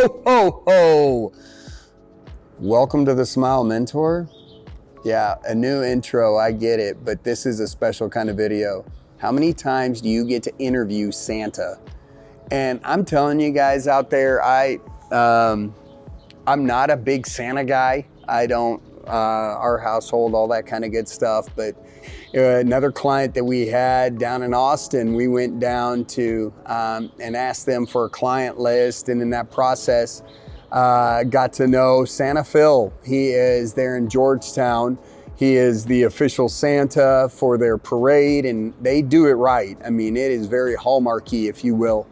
Ho, ho, ho! Welcome to the Smile Mentor. Yeah, a new intro, I get it, but this is a special kind of video. How many times do you get to interview Santa? And I'm telling you guys out there, I'm not a big Santa guy. I don't, our household, all that kind of good stuff, but another client that we had down in Austin, we went down to and asked them for a client list, and in that process, got to know Santa Phil. He is there in Georgetown. He is the official Santa for their parade, and they do it right. I mean, it is very hallmarky, if you will.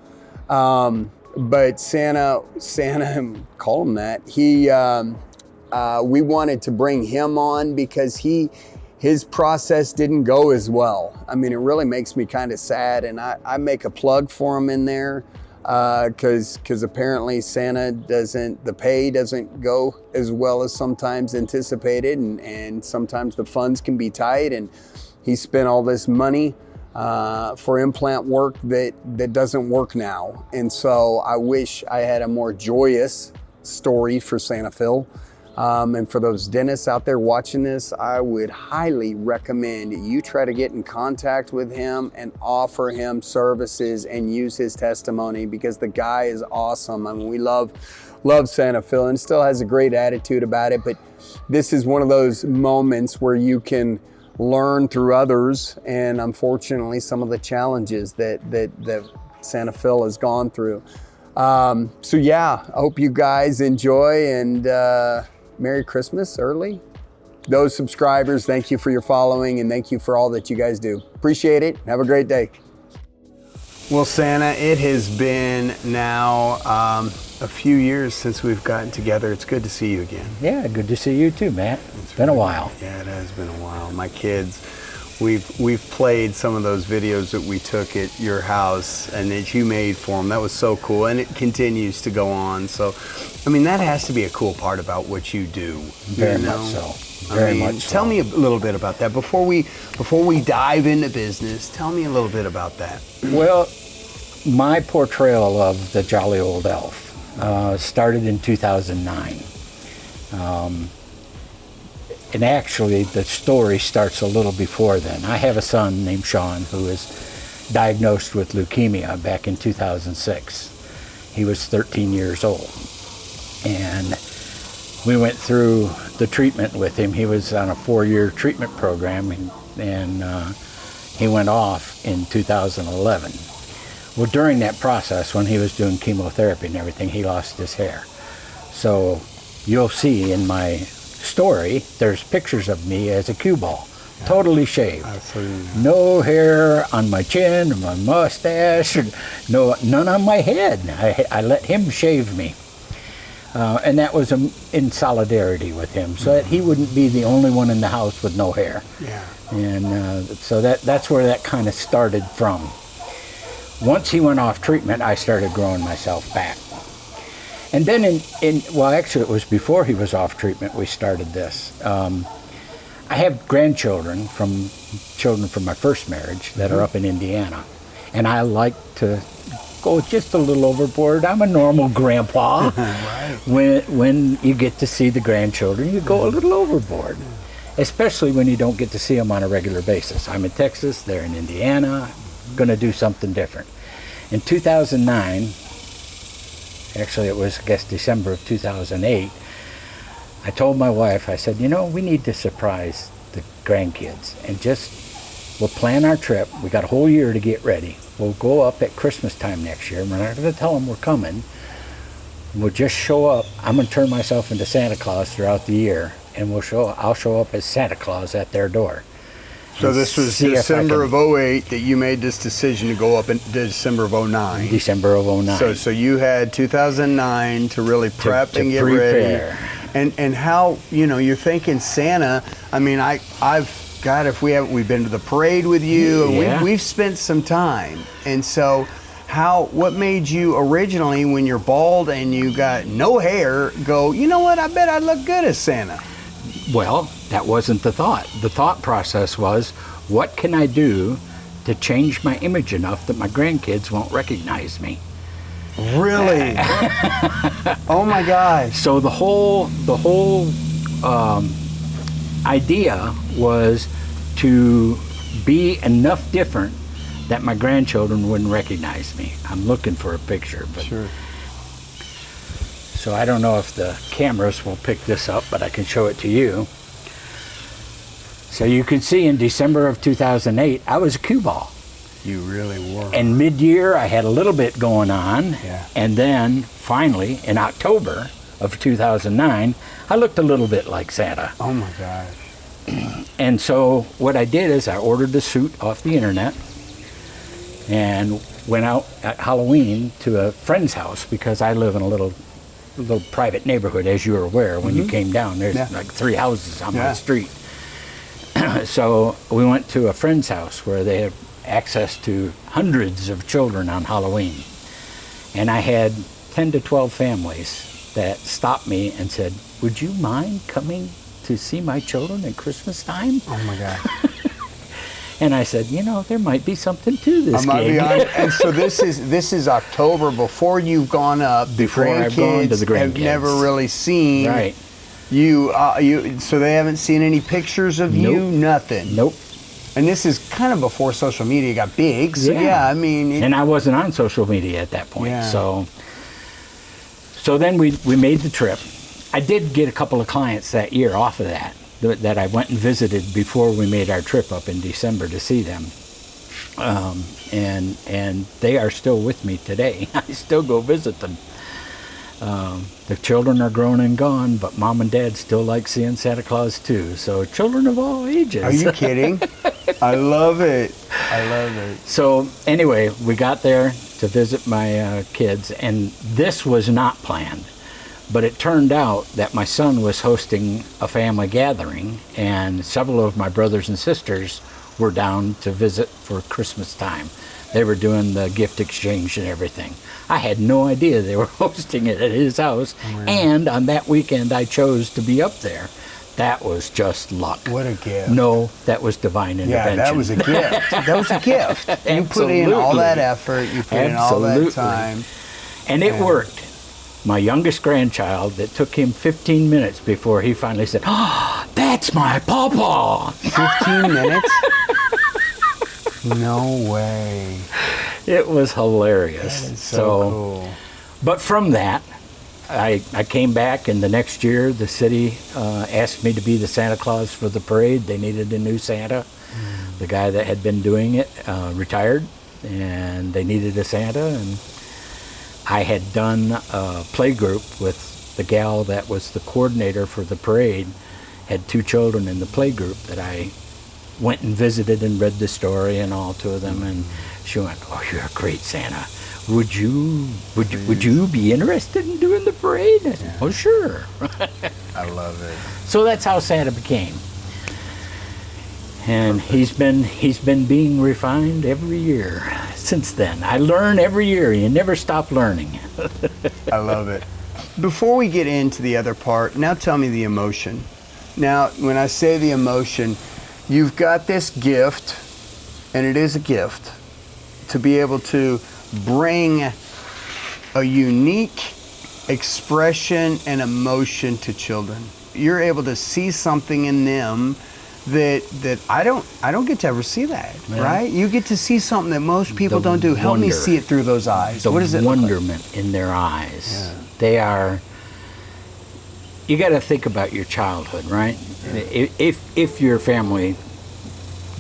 But Santa, call him that. We wanted to bring him on because his process didn't go as well. I mean, it really makes me kind of sad, and I make a plug for him in there because apparently Santa the pay doesn't go as well as sometimes anticipated, and sometimes the funds can be tight, and he spent all this money for implant work that doesn't work now. And so I wish I had a more joyous story for Santa Phil. And for those dentists out there watching this, I would highly recommend you try to get in contact with him and offer him services and use his testimony, because the guy is awesome. I mean, we love Santa Phil, and still has a great attitude about it. But this is one of those moments where you can learn through others, and unfortunately some of the challenges that Santa Phil has gone through. So yeah, I hope you guys enjoy, and Merry Christmas early. Those subscribers, thank you for your following, and thank you for all that you guys do. Appreciate it. Have a great day. Well, Santa, it has been now a few years since we've gotten together. It's good to see you again. Yeah, good to see you too, Matt. It's been a while. Yeah, it has been a while. My kids, we've played some of those videos that we took at your house and that you made for them. That was so cool, and it continues to go on. So, I mean, that has to be a cool part about what you do. Very much so. Very much so. Tell me a little bit about that before we dive into business. Tell me a little bit about that. Well, my portrayal of the jolly old elf started in 2009. And actually, the story starts a little before then. I have a son named Sean who was diagnosed with leukemia back in 2006. He was 13 years old. And we went through the treatment with him. He was on a 4-year treatment program, and he went off in 2011. Well, during that process, when he was doing chemotherapy and everything, he lost his hair. So you'll see in my story, there's pictures of me as a cue ball, totally shaved. No hair on my chin, or my mustache, or none on my head. I let him shave me. And that was in solidarity with him, so that he wouldn't be the only one in the house with no hair. Yeah. And so that's where that kind of started from. Once he went off treatment, I started growing myself back. And then well, actually it was before he was off treatment we started this. I have grandchildren from my first marriage that are up in Indiana. And I like to go just a little overboard. I'm a normal grandpa. Right. When you get to see the grandchildren, you go a little overboard. Especially when you don't get to see them on a regular basis. I'm in Texas, they're in Indiana. Going to do something different. In 2009, actually it was, I guess, December of 2008, I told my wife, I said, we need to surprise the grandkids, and we'll plan our trip. We got a whole year to get ready. We'll go up at Christmas time next year. We're not going to tell them we're coming. We'll just show up. I'm going to turn myself into Santa Claus throughout the year, and I'll show up as Santa Claus at their door. So this was December of 08 that you made this decision to go up in December of 09. December of 09. So you had 2009 to really prep and get ready. And how, you're thinking Santa, I mean, we've been to the parade with you, and we've spent some time. And so what made you originally, when you're bald and you got no hair, go, you know what, I bet I'd look good as Santa? Well, that wasn't the thought. The thought process was, what can I do to change my image enough that my grandkids won't recognize me? Really? Oh my gosh. So the whole idea was to be enough different that my grandchildren wouldn't recognize me. I'm looking for a picture, but Sure. so I don't know if the cameras will pick this up, but I can show it to you. So you can see in December of 2008, I was a cue ball. You really were. And mid-year, I had a little bit going on. Yeah. And then finally, in October of 2009, I looked a little bit like Santa. Oh my gosh. And so what I did is I ordered the suit off the internet and went out at Halloween to a friend's house, because I live in a little private neighborhood, as you're aware. When you came down, there's like 3 houses on my street. So we went to a friend's house where they had access to hundreds of children on Halloween. And I had 10 to 12 families that stopped me and said, "Would you mind coming to see my children at Christmas time?" Oh my God. And I said, you know, there might be something to this gig. And so this is October, before you've gone up. Before I've gone to the grandkids. Have never really seen. Right. So they haven't seen any pictures of you. Nothing. Nope. And this is kind of before social media got big. So yeah, I mean. And I wasn't on social media at that point. Yeah. So then we made the trip. I did get a couple of clients that year off of that I went and visited before we made our trip up in December to see them. And they are still with me today. I still go visit them. The children are grown and gone, but Mom and Dad still like seeing Santa Claus too. So children of all ages. Are you kidding? I love it. I love it. So anyway, we got there to visit my kids, and this was not planned. But it turned out that my son was hosting a family gathering, and several of my brothers and sisters were down to visit for Christmas time. They were doing the gift exchange and everything. I had no idea they were hosting it at his house, and on that weekend I chose to be up there. That was just luck. What a gift. No, that was divine intervention. Yeah, that was a gift. That was a gift. You put in all that effort, you put in all that time. And it worked. My youngest grandchild, it took him 15 minutes before he finally said, "Oh, that's my pawpaw." 15 minutes? No way. It was hilarious. That is so cool. But from that, I came back, and the next year the city asked me to be the Santa Claus for the parade. They needed a new Santa. The guy that had been doing it retired, and they needed a Santa, and I had done a play group with the gal that was the coordinator for the parade, had 2 children in the play group that I went and visited and read the story and all to them, and she went, "Oh, you're a great Santa. Would you be interested in doing the parade?" I said, "Oh, sure." I love it. So that's how Santa became. And he's been being refined every year since then. I learn every year. You never stop learning. I love it. Before we get into the other part, now tell me the emotion. Now, when I say the emotion, you've got this gift, and it is a gift, to be able to bring a unique expression and emotion to children. You're able to see something in them that I don't get to ever see that, right? You get to see something that most people don't do. Help me see it through those eyes. What is it? The wonderment in their eyes. Yeah. They are. You got to think about your childhood, right? Yeah. If your family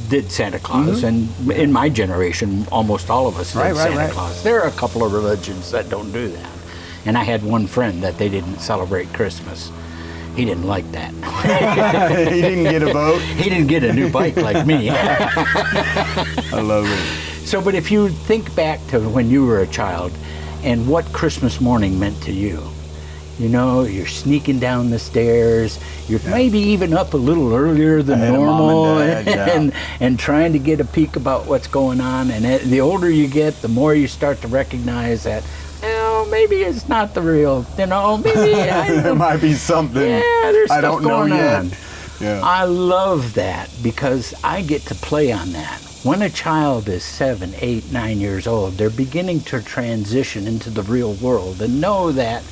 did Santa Claus, and in my generation, almost all of us did Santa Claus. There are a couple of religions that don't do that, and I had one friend that they didn't celebrate Christmas. He didn't like that. He didn't get a boat? He didn't get a new bike like me. I love it. So, but if you think back to when you were a child and what Christmas morning meant to you, you know, you're sneaking down the stairs, you're maybe even up a little earlier than normal, and trying to get a peek about what's going on. And the older you get, the more you start to recognize that, well, maybe it's not the real, you know, maybe there might be something. Yeah, there's stuff I don't know going yet. on. Yeah. I love that because I get to play on that. when a child is 7, 8, 9 years old, they're beginning to transition into the real world and know that,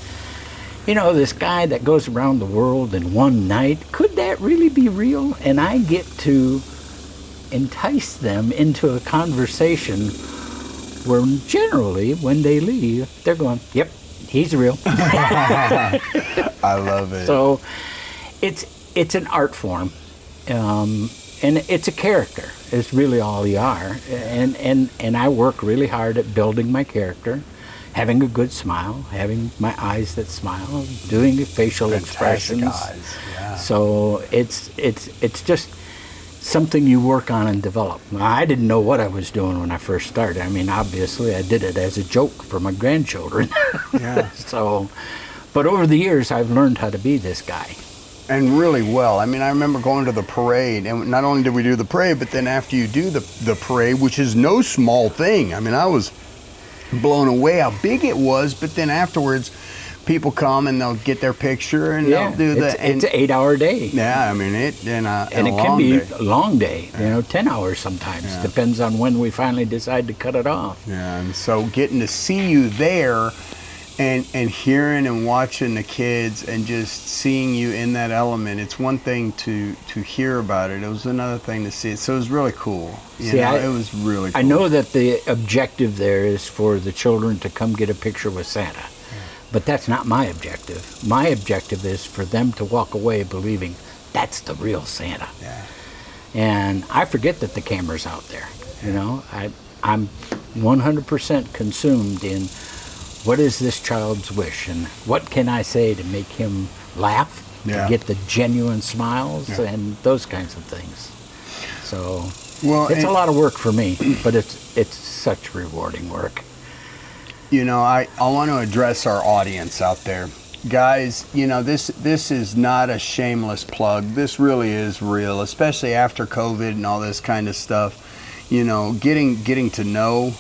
you know, this guy that goes around the world in one night, could that really be real? And I get to entice them into a conversation where generally when they leave, they're going, yep, he's real. I love it. So it's an art form, and it's a character. It's really all you are. And I work really hard at building my character, having a good smile, having my eyes that smile, doing facial expressions. Eyes. Yeah. So it's just something you work on and develop. I didn't know what I was doing when I first started. I mean, obviously I did it as a joke for my grandchildren. Yeah. So, but over the years I've learned how to be this guy. And really well. I mean, I remember going to the parade, and not only did we do the parade, but then after you do the parade, which is no small thing. I mean, I was blown away how big it was, but then afterwards people come and they'll get their picture and they'll do the... It's an 8-hour day. Yeah, I mean, and it can be a long day, you know, 10 hours sometimes. Yeah. Depends on when we finally decide to cut it off. Yeah, and so getting to see you there and hearing and watching the kids and just seeing you in that element, it's one thing to hear about it. It was another thing to see it. So it was really cool. It was really cool. I know that the objective there is for the children to come get a picture with Santa. But that's not my objective. My objective is for them to walk away believing that's the real Santa. Yeah. And I forget that the camera's out there. You know, I'm 100% consumed in what is this child's wish and what can I say to make him laugh, to get the genuine smiles and those kinds of things. So it's a lot of work for me, but it's such rewarding work. You know, I want to address our audience out there. Guys, you know, this is not a shameless plug. This really is real, especially after COVID and all this kind of stuff. You know, getting to know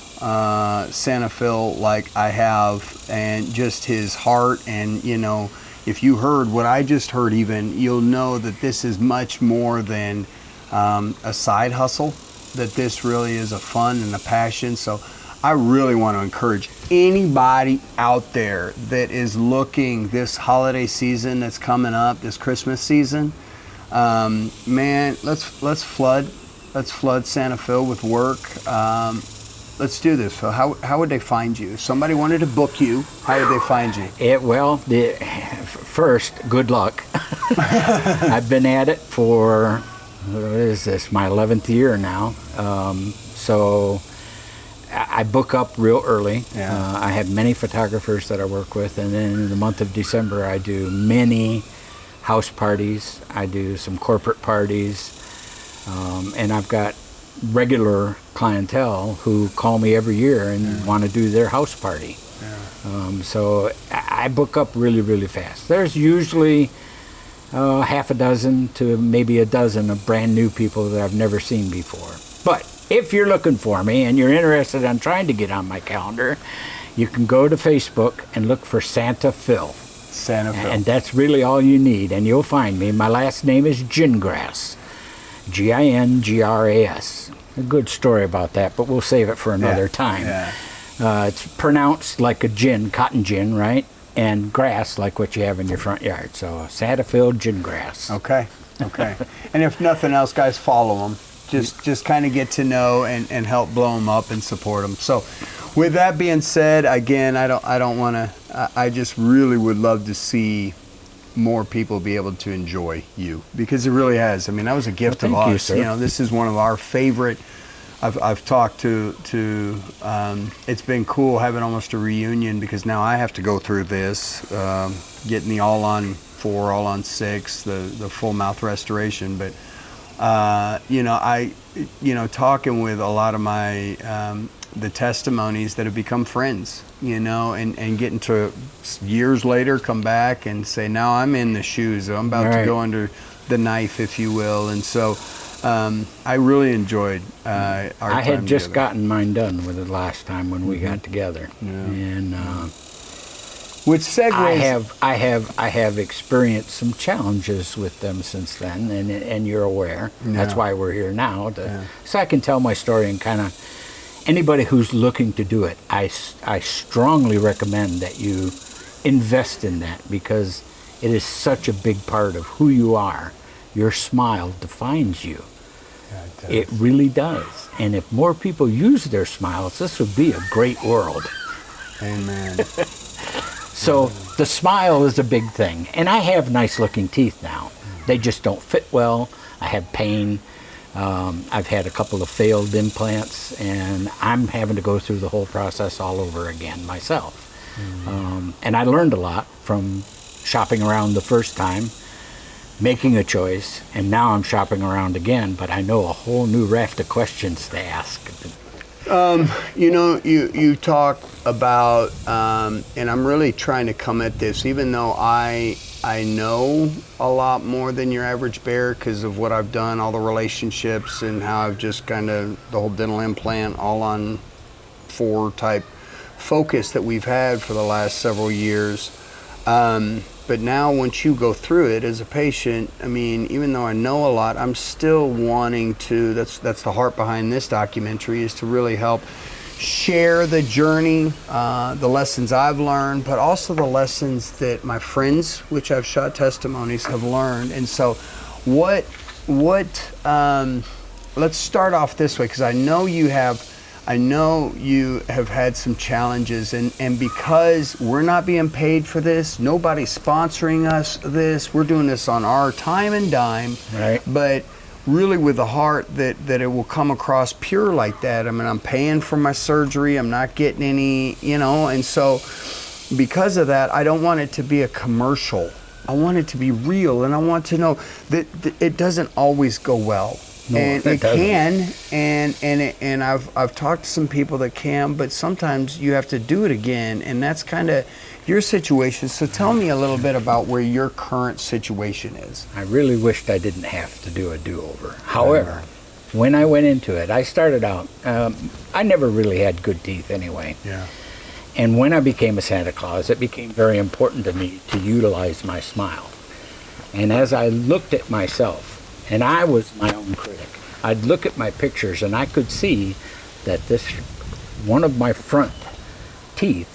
Santa Phil like I have, and just his heart, and, you know, if you heard what I just heard even, you'll know that this is much more than a side hustle, that this really is a fun and a passion. So I really want to encourage anybody out there that is looking this holiday season that's coming up, this Christmas season, man, let's flood Santa Phil with work. Let's do this. So how would they find you? If somebody wanted to book you, how would they find you? First, good luck. I've been at it for, what is this, my 11th year now. So I book up real early. Yeah. I have many photographers that I work with, and then in the month of December I do many house parties. I do some corporate parties, and I've got regular clientele who call me every year and want to do their house party. Yeah. So I book up really, really fast. There's usually half a dozen to maybe a dozen of brand new people that I've never seen before. But if you're looking for me and you're interested in trying to get on my calendar, you can go to Facebook and look for Santa Phil. Santa Phil. And that's really all you need, and you'll find me. My last name is Gingrass. Gingras. A good story about that, but we'll save it for another time. Yeah. It's pronounced like a gin, cotton gin, right? And grass like what you have in your front yard. So Santa Phil Gingrass. Okay. And if nothing else, guys, follow them. Just kind of get to know and help blow them up and support them. So with that being said, again, I don't want to, I just really would love to see more people be able to enjoy you, because it really has. I mean, that was a gift of Thank you, us. sir. You know, this is one of our favorite. I've talked to it's been cool having almost a reunion, because now I have to go through this, getting the All-On-4, All-On-6, the full mouth restoration. But talking with a lot of my the testimonies that have become friends, and getting to years later come back and say, now I'm in the shoes, I'm about to go under the knife, if you will. And so I really enjoyed our time I had just together. gotten mine done with it last time when we got together. Yeah. And Which segues. I have experienced some challenges with them since then, and you're aware. Yeah. That's why we're here now, so I can tell my story and kind of anybody who's looking to do it. I strongly recommend that you invest in that because it is such a big part of who you are. Your smile defines you. Yeah, it really does. And if more people use their smiles, this would be a great world. Amen. So the smile is a big thing. And I have nice looking teeth now. They just don't fit well. I have pain. I've had a couple of failed implants, and I'm having to go through the whole process all over again myself. And I learned a lot from shopping around the first time, making a choice, and now I'm shopping around again, but I know a whole new raft of questions to ask. You know, you talk about, and I'm really trying to come at this, even though I know a lot more than your average bear because of what I've done, all the relationships, and how I've just kind of, the whole dental implant, All-On-4 type focus that we've had for the last several years. But now once you go through it as a patient, I mean, even though I know a lot, I'm still wanting to, that's the heart behind this documentary, is to really help share the journey, the lessons I've learned, but also the lessons that my friends, which I've shot testimonies, have learned. And so let's start off this way, because I know you have had some challenges, and because we're not being paid for this, nobody's sponsoring us this, we're doing this on our time and dime, right? But really with the heart that it will come across pure like that. I mean, I'm paying for my surgery, I'm not getting any, and so because of that, I don't want it to be a commercial. I want it to be real, and I want to know that it doesn't always go well. No, and it doesn't. can, and I've talked to some people that can, but sometimes you have to do it again, and that's kind of your situation. So tell me a little bit about where your current situation is. I really wished I didn't have to do a do-over. However, when I went into it, I started out, I never really had good teeth anyway. Yeah. And when I became a Santa Claus, it became very important to me to utilize my smile. And as I looked at myself, and I was my own critic, I'd look at my pictures and I could see that one of my front teeth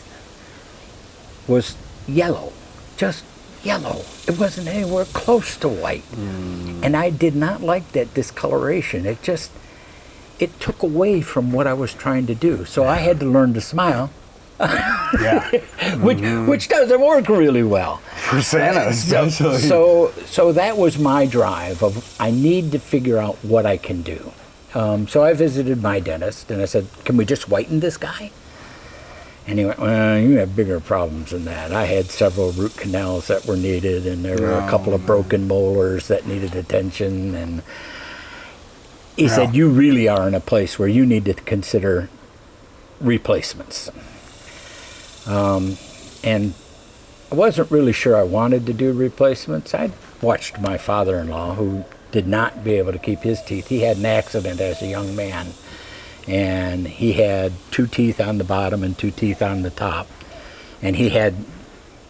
was yellow, just yellow. It wasn't anywhere close to white. And I did not like that discoloration. It took away from what I was trying to do. So I had to learn to smile. Yeah. which doesn't work really well for Santa, especially. So that was my drive of, I need to figure out what I can do. So I visited my dentist and I said, can we just whiten this guy? And he went, well, you have bigger problems than that. I had several root canals that were needed, and there were a couple of broken molars that needed attention, and he said, you really are in a place where you need to consider replacements. And I wasn't really sure I wanted to do replacements. I'd watched my father-in-law, who did not be able to keep his teeth. He had an accident as a young man, and he had 2 teeth on the bottom and 2 teeth on the top. And he had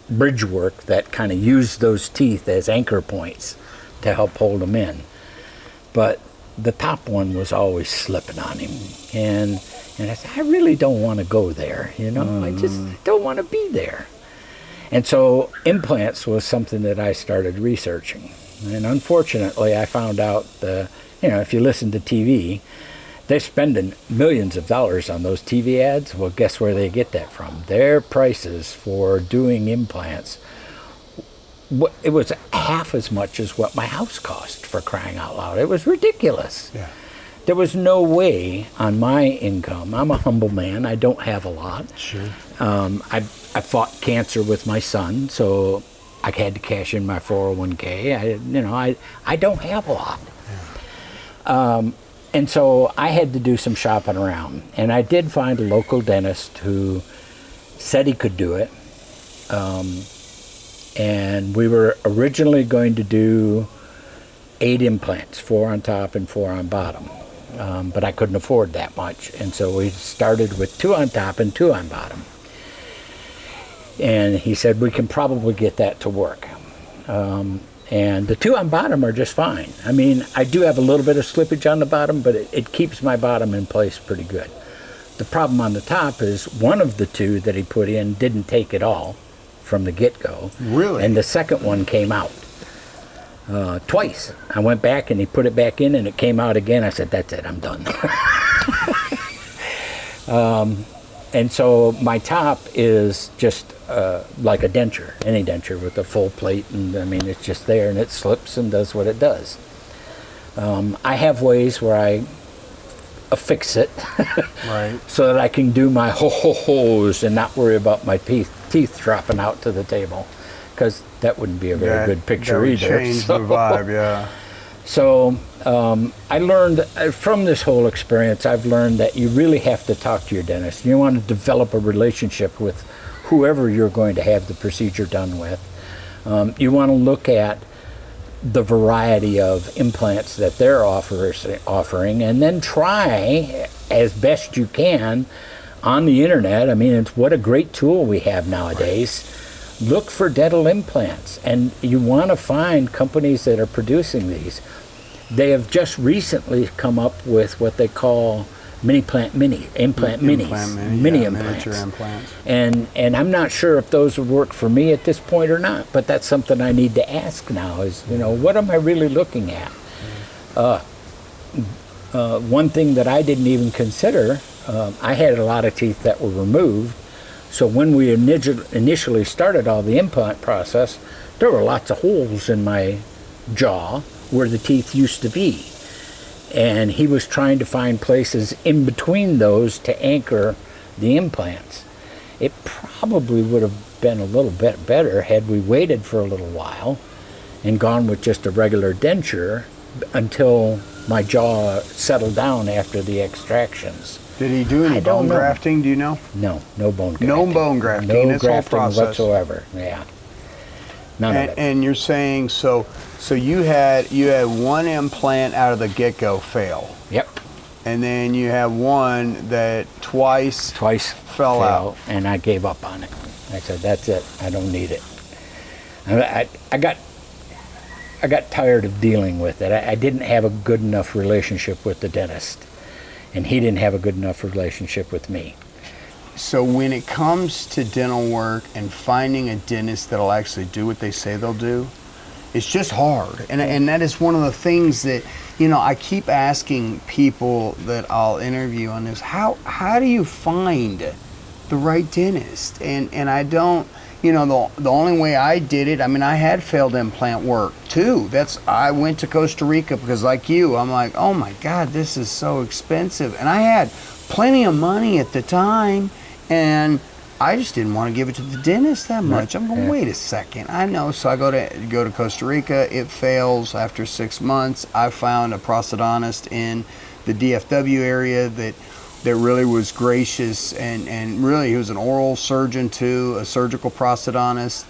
bridge work that kind of used those teeth as anchor points to help hold them in. But the top one was always slipping on him. And I said, I really don't want to go there, I just don't want to be there. And so implants was something that I started researching. And unfortunately, I found out, if you listen to TV, they're spending millions of dollars on those TV ads. Well, guess where they get that from? Their prices for doing implants, it was half as much as what my house cost, for crying out loud. It was ridiculous. Yeah. There was no way on my income. I'm a humble man. I don't have a lot. Sure. I fought cancer with my son, so I had to cash in my 401k. I don't have a lot. Yeah. And so I had to do some shopping around. And I did find a local dentist who said he could do it. And we were originally going to do 8 implants, 4 on top and 4 on bottom. But I couldn't afford that much. And so we started with 2 on top and 2 on bottom. And he said, we can probably get that to work. And the two on bottom are just fine. I mean, I do have a little bit of slippage on the bottom, but it keeps my bottom in place pretty good. The problem on the top is one of the two that he put in didn't take it all from the get-go. Really? And the second one came out twice. I went back and he put it back in and it came out again. I said, that's it, I'm done. And so my top is just like a denture, any denture with a full plate, and I mean, it's just there and it slips and does what it does. I have ways where I affix it right, so that I can do my ho-ho-hos and not worry about my teeth dropping out to the table, because that wouldn't be a very good picture that would either. Change the vibe, yeah. So I learned from this whole experience, I've learned that you really have to talk to your dentist. You want to develop a relationship with whoever you're going to have the procedure done with. You want to look at the variety of implants that they're offering, and then try as best you can on the internet. I mean, it's what a great tool we have nowadays. Look for dental implants, and you want to find companies that are producing these. They have just recently come up with what they call mini implants, miniature implants. And I'm not sure if those would work for me at this point or not, but that's something I need to ask now is, you know, what am I really looking at? One thing that I didn't even consider, I had a lot of teeth that were removed. So when we initially started all the implant process, there were lots of holes in my jaw where the teeth used to be. And he was trying to find places in between those to anchor the implants. It probably would have been a little bit better had we waited for a little while and gone with just a regular denture until my jaw settled down after the extractions. Did he do any bone grafting, do you know? No, no bone grafting. No bone grafting, no this whole grafting process. whatsoever, yeah. None of it. And you're saying, so you had one implant out of the get-go fail. Yep. And then you have one that twice fell out. And I gave up on it. I said, that's it, I don't need it. I got tired of dealing with it. I didn't have a good enough relationship with the dentist, and he didn't have a good enough relationship with me. So when it comes to dental work and finding a dentist that'll actually do what they say they'll do, it's just hard. And that is one of the things that, you know, I keep asking people that I'll interview on this, how do you find the right dentist? And I don't, you know, the only way I did it, I mean, I had failed implant work too. I went to Costa Rica because, like you, I'm like, oh my God, this is so expensive. And I had plenty of money at the time, and I just didn't want to give it to the dentist that much. I'm going, wait a second, I know. So I go to Costa Rica. It fails after 6 months. I found a prosthodontist in the DFW area that really was gracious, and really he was an oral surgeon too, a surgical prosthodontist,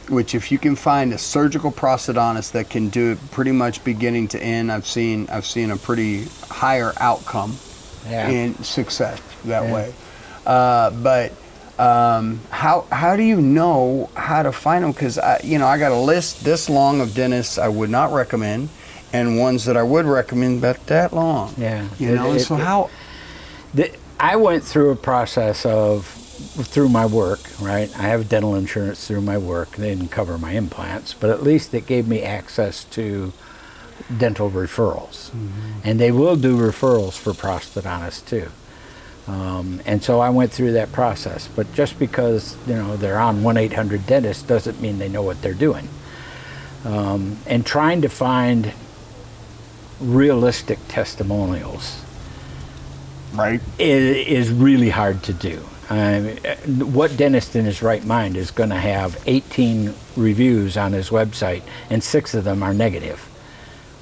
which if you can find a surgical prosthodontist that can do it pretty much beginning to end, I've seen a pretty higher outcome and success that way. But how do you know how to find them? Because I got a list this long of dentists I would not recommend, and ones that I would recommend about that long. Yeah. I went through a process through my work, right? I have dental insurance through my work. They didn't cover my implants, but at least it gave me access to dental referrals. Mm-hmm. And they will do referrals for prosthodontists too. And so I went through that process, but just because, you know, they're on 1-800-DENTIST doesn't mean they know what they're doing. And trying to find realistic testimonials is really hard to do. What dentist in his right mind is going to have 18 reviews on his website and 6 of them are negative?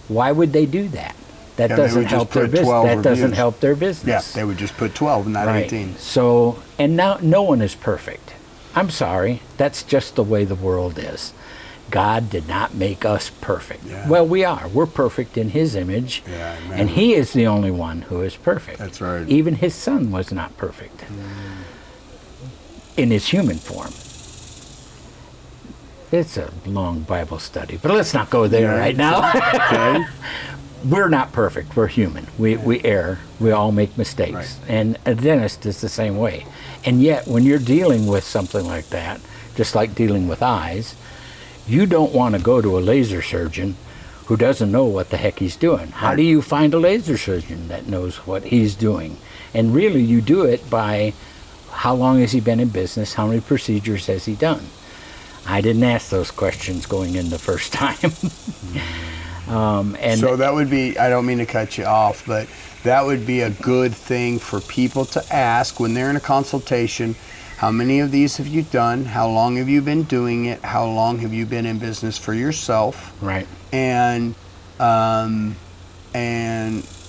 Why would they do that? That doesn't help their business. That doesn't help their business. Yeah, they would just put 12, not 18. So, and now no one is perfect. I'm sorry, that's just the way the world is. God did not make us perfect. Yeah. Well, we are. We're perfect in His image, and He is the only one who is perfect. That's right. Even His Son was not perfect. in his human form. It's a long Bible study, but let's not go there right now. Okay. We're not perfect. We're human. We err. We all make mistakes. Right. And a dentist is the same way. And yet, when you're dealing with something like that, just like dealing with eyes, you don't want to go to a laser surgeon who doesn't know what the heck he's doing. How do you find a laser surgeon that knows what he's doing? And really, you do it by how long has he been in business? How many procedures has he done? I didn't ask those questions going in the first time. And so that would be, I don't mean to cut you off, but that would be a good thing for people to ask when they're in a consultation. How many of these have you done? How long have you been doing it? How long have you been in business for yourself? Right. And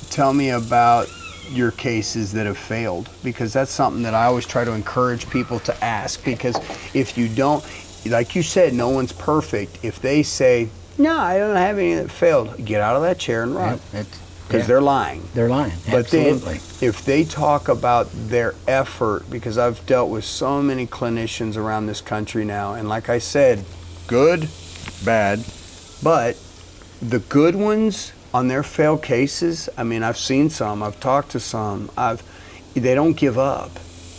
tell me about your cases that have failed, because that's something that I always try to encourage people to ask, because if you don't, like you said, no one's perfect. If they say, no, I don't have any that failed, get out of that chair and run. Because they're lying. They're lying, but absolutely. Then, if they talk about their effort, because I've dealt with so many clinicians around this country now, and like I said, good, bad, but the good ones on their failed cases, I mean, I've seen some, I've talked to some, they don't give up.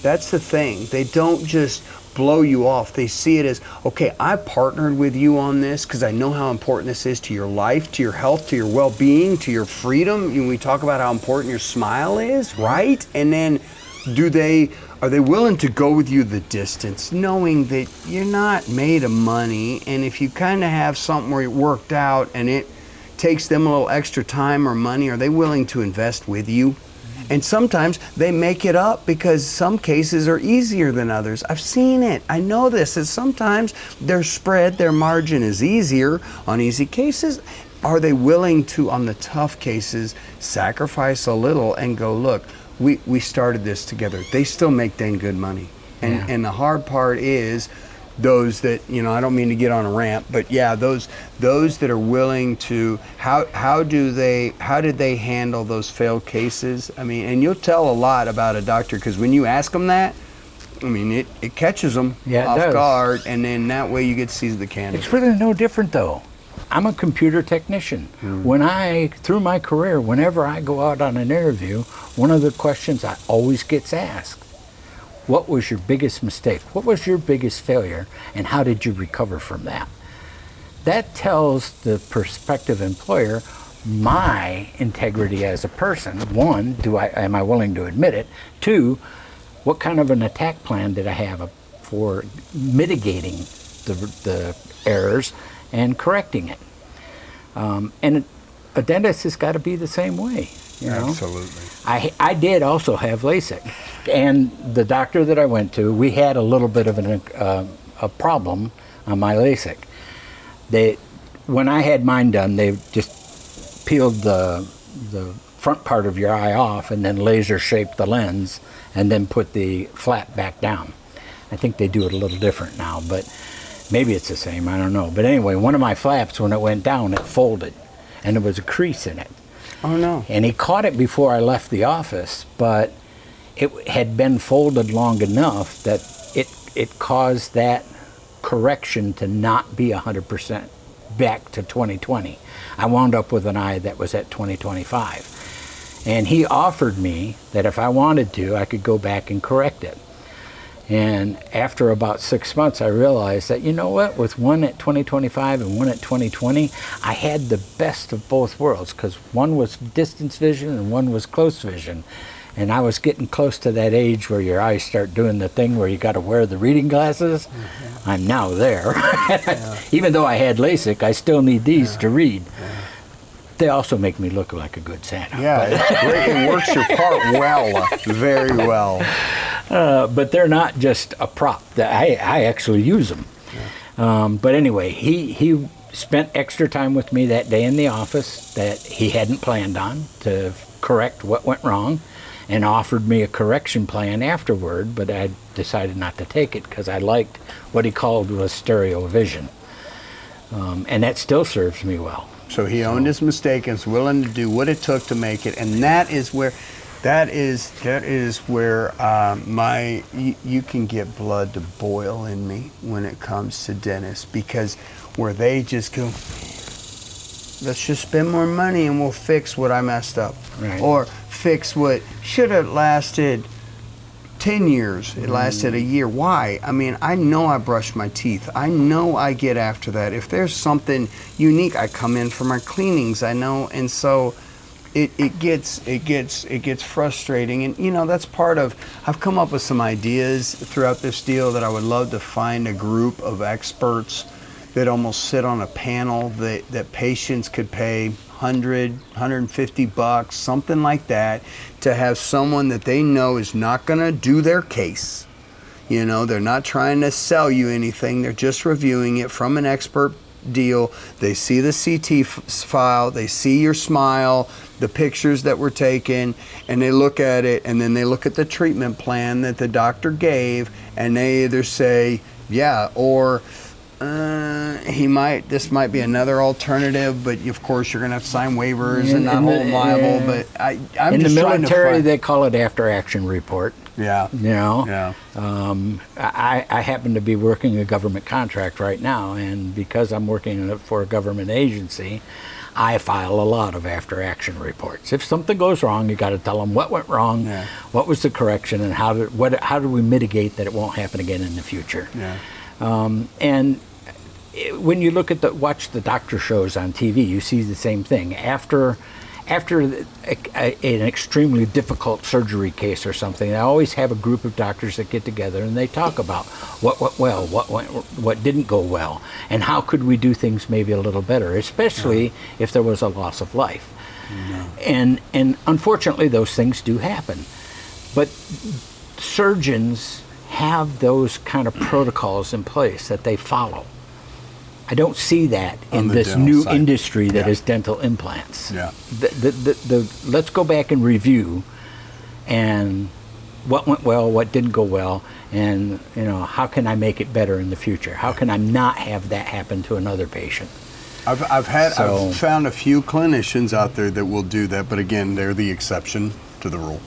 That's the thing. They don't just blow you off. They see it as, okay, I partnered with you on this because I know how important this is to your life, to your health, to your well-being, to your freedom. We talk about how important your smile is, right? And then are they willing to go with you the distance, knowing that you're not made of money, and if you kind of have something where it worked out and it takes them a little extra time or money, are they willing to invest with you? And sometimes they make it up because some cases are easier than others. I've seen it. I know this. Is sometimes their margin is easier on easy cases. Are they willing to, on the tough cases, sacrifice a little and go, look, we started this together. They still make dang good money. And the hard part is those that, I don't mean to get on a rant, but yeah, those that are willing to, how did they handle those failed cases? I mean, and you'll tell a lot about a doctor, because when you ask them that, I mean, it catches them off guard, and then that way you get to see the candidate. It's really no different though. I'm a computer technician. Through my career, whenever I go out on an interview, one of the questions I always gets asked, what was your biggest mistake? What was your biggest failure? And how did you recover from that? That tells the prospective employer my integrity as a person. One, am I willing to admit it? Two, what kind of an attack plan did I have for mitigating the errors and correcting it? And a dentist has got to be the same way. Absolutely. I did also have LASIK, and the doctor that I went to, we had a little bit of a problem on my LASIK. When I had mine done, they just peeled the front part of your eye off and then laser shaped the lens and then put the flap back down. I think they do it a little different now, but maybe it's the same, I don't know. But anyway, one of my flaps, when it went down, it folded, and there was a crease in it. Oh no. And he caught it before I left the office, but it had been folded long enough that it caused that correction to not be 100% back to 2020. I wound up with an eye that was at 2025. And he offered me that if I wanted to, I could go back and correct it. And after about 6 months, I realized that, with one at 2025 and one at 2020, I had the best of both worlds, because one was distance vision and one was close vision. And I was getting close to that age where your eyes start doing the thing where you got to wear the reading glasses. Mm-hmm. I'm now there. Even though I had LASIK, I still need these to read. They also make me look like a good Santa. Yeah, it's great. It works your part well, very well. But they're not just a prop. I actually use them. Yeah. But anyway, he spent extra time with me that day in the office that he hadn't planned on to correct what went wrong, and offered me a correction plan afterward, but I decided not to take it because I liked what he called was stereo vision. And that still serves me well. So he owned his mistake and was willing to do what it took to make it, and that's That is where you can get blood to boil in me when it comes to dentists, because where they just go, let's just spend more money and we'll fix what I messed up, Right. or fix what should have lasted 10 years. It lasted a year. Why? I mean, I know I brush my teeth. I know I get after that. If there's something unique, I come in for my cleanings. I know, and so it gets frustrating. And you know, that's part of. I've come up with some ideas throughout this deal that I would love to find a group of experts that almost sit on a panel that patients could pay $150, something like that, to have someone that they know is not going to do their case. You know, they're not trying to sell you anything. They're just reviewing it from an expert deal. They see the CT file, they see your smile, the pictures that were taken, and they look at it, and then they look at the treatment plan that the doctor gave, and they either say, yeah, or this might be another alternative, but of course you're going to have to sign waivers and not hold them liable. But I'm in just the trying military, to find, they call it after action report. yeah, You know, yeah, I happen to be working a government contract right now, and because I'm working for a government agency, I file a lot of after action reports. If something goes wrong, you got to tell them what went wrong, Yeah. what was the correction, and how do we mitigate that it won't happen again in the future. yeah. And when you watch the doctor shows on TV, you see the same thing. After an extremely difficult surgery case or something, they always have a group of doctors that get together and they talk about what went well, what didn't go well, and how could we do things maybe a little better, especially if there was a loss of life. And unfortunately, those things do happen. But surgeons have those kind of protocols in place that they follow. I don't see that in this new industry that is dental implants. Yeah. Let's go back and review, and what went well, what didn't go well, and you know, how can I make it better in the future? How can I not have that happen to another patient? I've found a few clinicians out there that will do that, but again, they're the exception to the rule.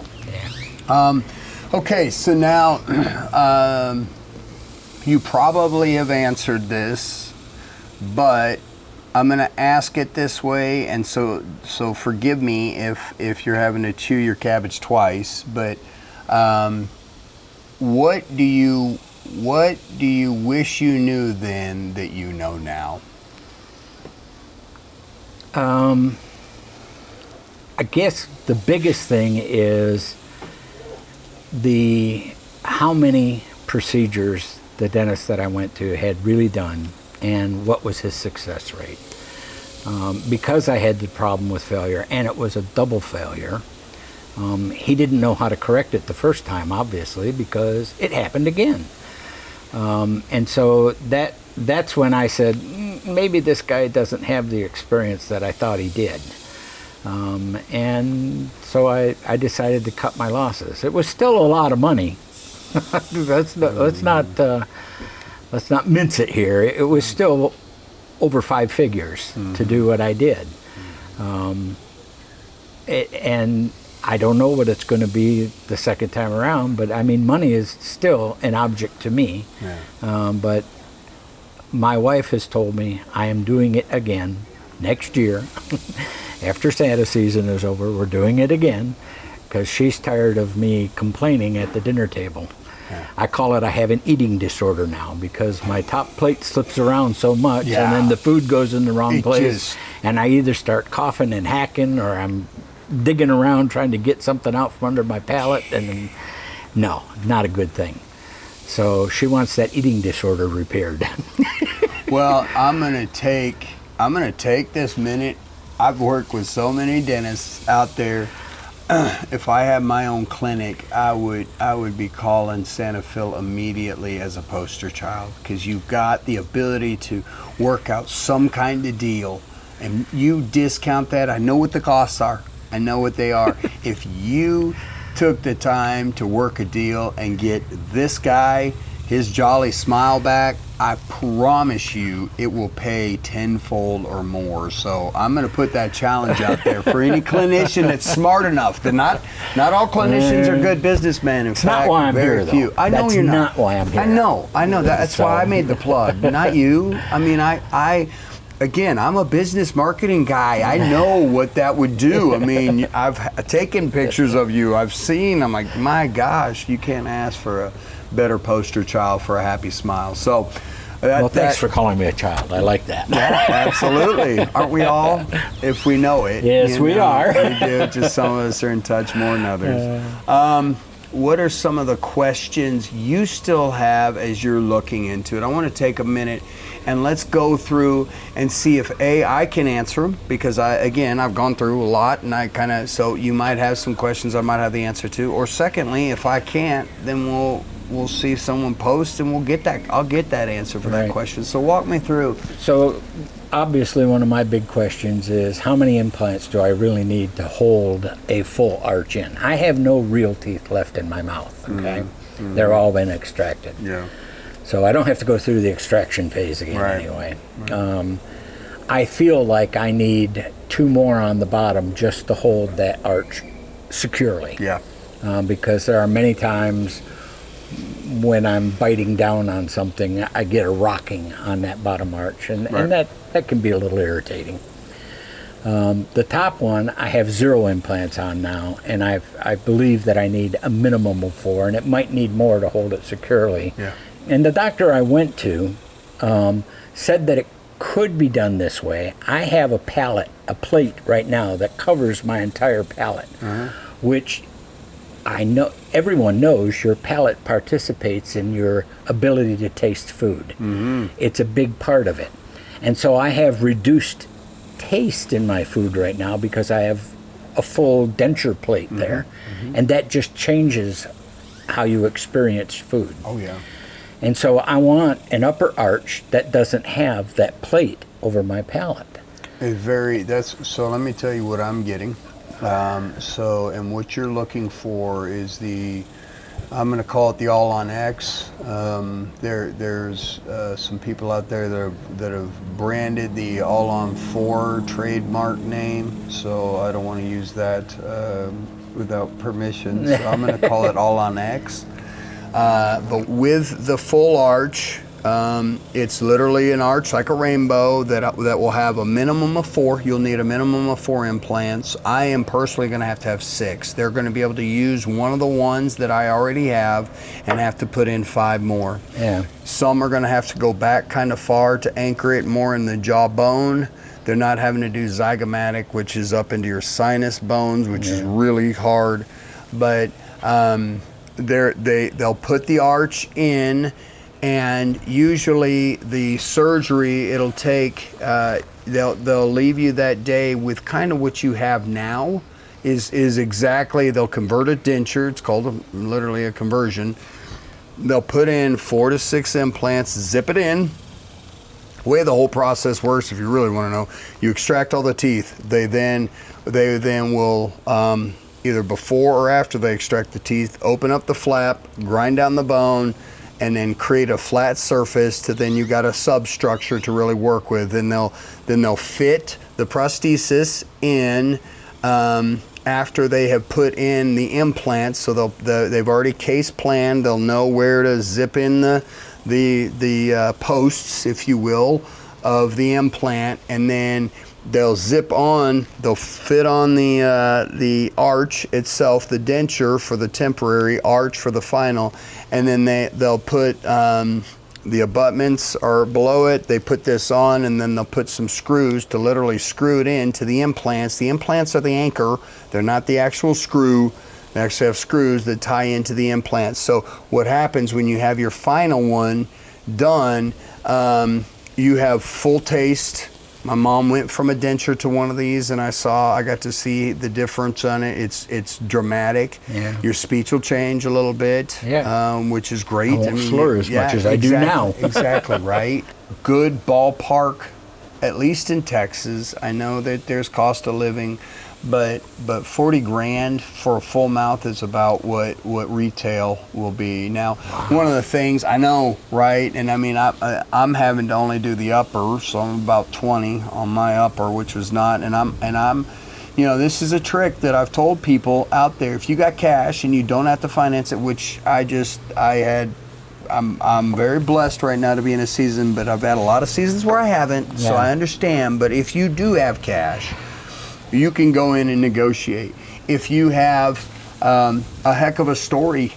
Yeah. Okay, so now you probably have answered this, but I'm going to ask it this way, and so forgive me if you're having to chew your cabbage twice, but what do you wish you knew then that you know now? I guess the biggest thing is how many procedures the dentist that I went to had really done, and what was his success rate. Because I had the problem with failure, and it was a double failure, he didn't know how to correct it the first time, obviously, because it happened again. And so that's when I said, maybe this guy doesn't have the experience that I thought he did. And so I decided to cut my losses. It was still a lot of money. Let's not mince it here. It was still over 5 figures to do what I did. And I don't know what it's going to be the second time around, but I mean, money is still an object to me. Yeah. But my wife has told me I am doing it again next year. After Santa season is over, we're doing it again, because she's tired of me complaining at the dinner table. Yeah. I call it, I have an eating disorder now, because my top plate slips around so much, Yeah. and then the food goes in the wrong place, just- and I either start coughing and hacking, or I'm digging around trying to get something out from under my palate, and no, not a good thing. So she wants that eating disorder repaired. Well, I'm gonna take this minute. I've worked with so many dentists out there. If I had my own clinic, I would be calling Santa Fe immediately as a poster child, because you've got the ability to work out some kind of deal, and you discount that. I know what the costs are. I know what they are. If you took the time to work a deal and get this guy his jolly smile back, I promise you it will pay tenfold or more. So I'm going to put that challenge out there for any clinician that's smart enough. Not all clinicians are good businessmen. In It's fact, not why I'm very here, few. though. I know That's you're not why I'm here. I know. That's why I made the plug, not you. I mean, Again, I'm a business marketing guy. I know what that would do. I mean, I've taken pictures of you. I've seen, I'm like, my gosh, you can't ask for a better poster child for a happy smile. So, thanks for calling me a child. I like that. Yeah, absolutely. Aren't we all? If we know it. Yes, we are. We do. Just some of us are in touch more than others. What are some of the questions you still have as you're looking into it? I want to take a minute and let's go through and see if I can answer them, because I've gone through a lot, and so you might have some questions I might have the answer to, or secondly, if I can't, then we'll see someone post and I'll get that answer for that question. So walk me through. So obviously one of my big questions is, how many implants do I really need to hold a full arch in? I have no real teeth left in my mouth, okay? Mm-hmm. They're all been extracted. Yeah. So I don't have to go through the extraction phase again anyway. Right. I feel like I need 2 more on the bottom just to hold that arch securely. Yeah. Because there are many times when I'm biting down on something, I get a rocking on that bottom arch, and that can be a little irritating. The top one, I have 0 implants on now, and I believe that I need a minimum of 4, and it might need more to hold it securely. Yeah. And the doctor I went to said that it could be done this way. I have a plate right now that covers my entire palate, which I know everyone knows your palate participates in your ability to taste food. Mm-hmm. It's a big part of it. And so I have reduced taste in my food right now because I have a full denture plate there. Mm-hmm. And that just changes how you experience food. Oh, yeah. And so I want an upper arch that doesn't have that plate over my palate. So let me tell you what I'm getting. And what you're looking for is I'm going to call it the All-On-X. There's some people out there that have branded the All-On-4 trademark name, so I don't want to use that without permission. So I'm going to call it All-On-X. But with the full arch, it's literally an arch like a rainbow that will have a minimum of 4. You'll need a minimum of 4 implants. I am personally going to have 6. They're going to be able to use one of the ones that I already have and have to put in 5 more. Yeah. Some are going to have to go back kind of far to anchor it more in the jawbone. They're not having to do zygomatic, which is up into your sinus bones, which is really hard. But they'll put the arch in, and usually the surgery, it'll take they'll leave you that day with kind of what you have now is exactly, they'll convert a denture. It's called literally a conversion. They'll put in 4 to 6 implants, zip it in. The way the whole process works, if you really want to know, you extract all the teeth. They then will either before or after they extract the teeth, open up the flap, grind down the bone, and then create a flat surface to then you got a substructure to really work with. And they'll fit the prosthesis in after they have put in the implants. So they've already case planned. They'll know where to zip in the posts, if you will, of the implant, and then they'll fit on the arch itself, the denture for the temporary, arch for the final, and then they'll put the abutments are below it. They put this on, and then they'll put some screws to literally screw it into the implants. The implants are the anchor. They're not the actual screw. They actually have screws that tie into the implants. So what happens when you have your final one done, you have full taste. My mom went from a denture to one of these, and I got to see the difference on it. It's dramatic. Yeah. Your speech will change a little bit, which is great. I won't slur as much as I do now. Exactly, right? Good ballpark, at least in Texas. I know that there's cost of living, but 40 grand for a full mouth is about what retail will be. Now, one of the things I know, right? And I mean, I'm having to only do the upper, so I'm about 20 on my upper, which was not. And I'm, you know, this is a trick that I've told people out there. If you got cash and you don't have to finance it, which I'm very blessed right now to be in a season, but I've had a lot of seasons where I haven't, so I understand. But if you do have cash, you can go in and negotiate. If you have a heck of a story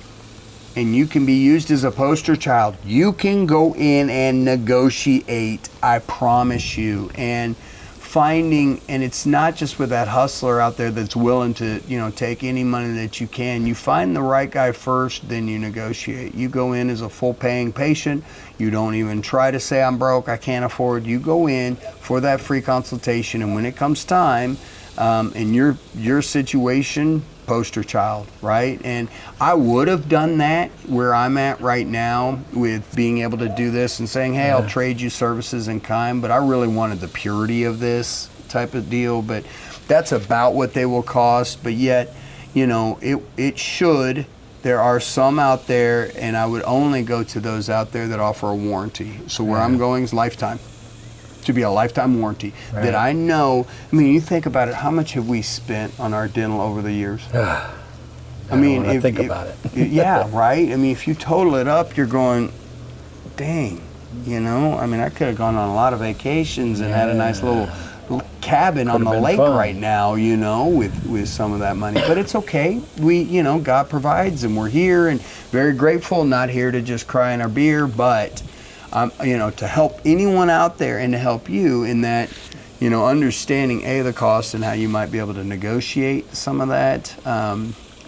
and you can be used as a poster child, you can go in and negotiate, I promise you. And and it's not just with that hustler out there that's willing to, you know, take any money that you can. You find the right guy first, then you negotiate. You go in as a full paying patient. You don't even try to say, I'm broke, I can't afford. You go in for that free consultation, and when it comes time, in your situation, poster child, right? And I would have done that where I'm at right now with being able to do this and saying, hey, I'll trade you services in kind, but I really wanted the purity of this type of deal. But that's about what they will cost. But yet, you know, it should. There are some out there, and I would only go to those out there that offer a warranty. So where I'm going is lifetime. To be a lifetime warranty that I know. I mean, you think about it. How much have we spent on our dental over the years? I mean, think about it. Yeah, right. I mean, if you total it up, you're going, dang. You know, I mean, I could have gone on a lot of vacations and had a nice little cabin on the lake right now. You know, with some of that money. But it's okay. You know, God provides, and we're here, and very grateful. Not here to just cry in our beer, but. You know, to help anyone out there and to help you in that, you know, understanding the cost and how you might be able to negotiate some of that,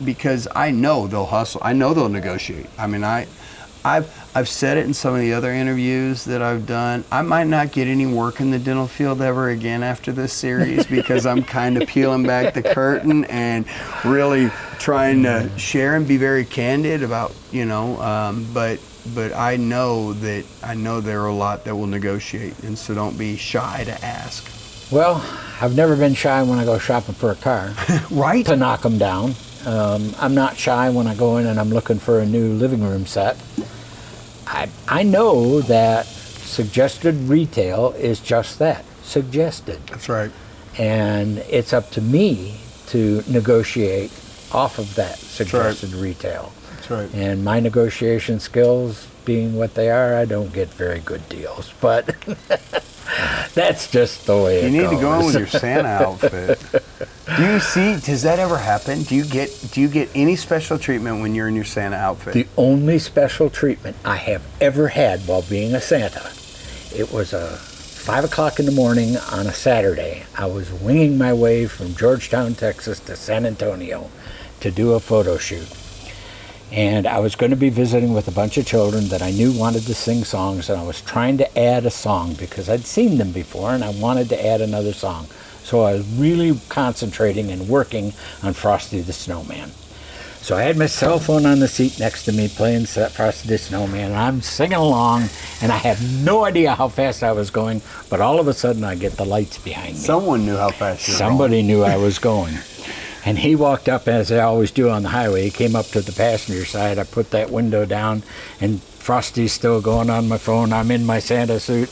because I know they'll hustle. I know they'll negotiate. I mean, I've said it in some of the other interviews that I've done. I might not get any work in the dental field ever again after this series because I'm kind of peeling back the curtain and really trying to share and be very candid about, you know, but I know there are a lot that will negotiate, and so don't be shy to ask. Well, I've never been shy when I go shopping for a car. Right. To knock them down. I'm not shy when I go in and I'm looking for a new living room set. I know that suggested retail is just that, suggested. That's right. And it's up to me to negotiate off of that suggested retail. That's right. And my negotiation skills being what they are, I don't get very good deals. But that's just the way it goes. You need to go in with your Santa outfit. Does that ever happen? Do you get any special treatment when you're in your Santa outfit? The only special treatment I have ever had while being a Santa, it was 5 o'clock in the morning on a Saturday. I was winging my way from Georgetown, Texas to San Antonio to do a photo shoot. And I was going to be visiting with a bunch of children that I knew wanted to sing songs, and I was trying to add a song because I'd seen them before and I wanted to add another song. So I was really concentrating and working on Frosty the Snowman. So I had my cell phone on the seat next to me playing Frosty the Snowman, and I'm singing along, and I have no idea how fast I was going, but all of a sudden I get the lights behind me. Someone knew how fast you were Somebody knew I was going. And he walked up, as I always do on the highway. He came up to the passenger side. I put that window down, and Frosty's still going on my phone. I'm in my Santa suit.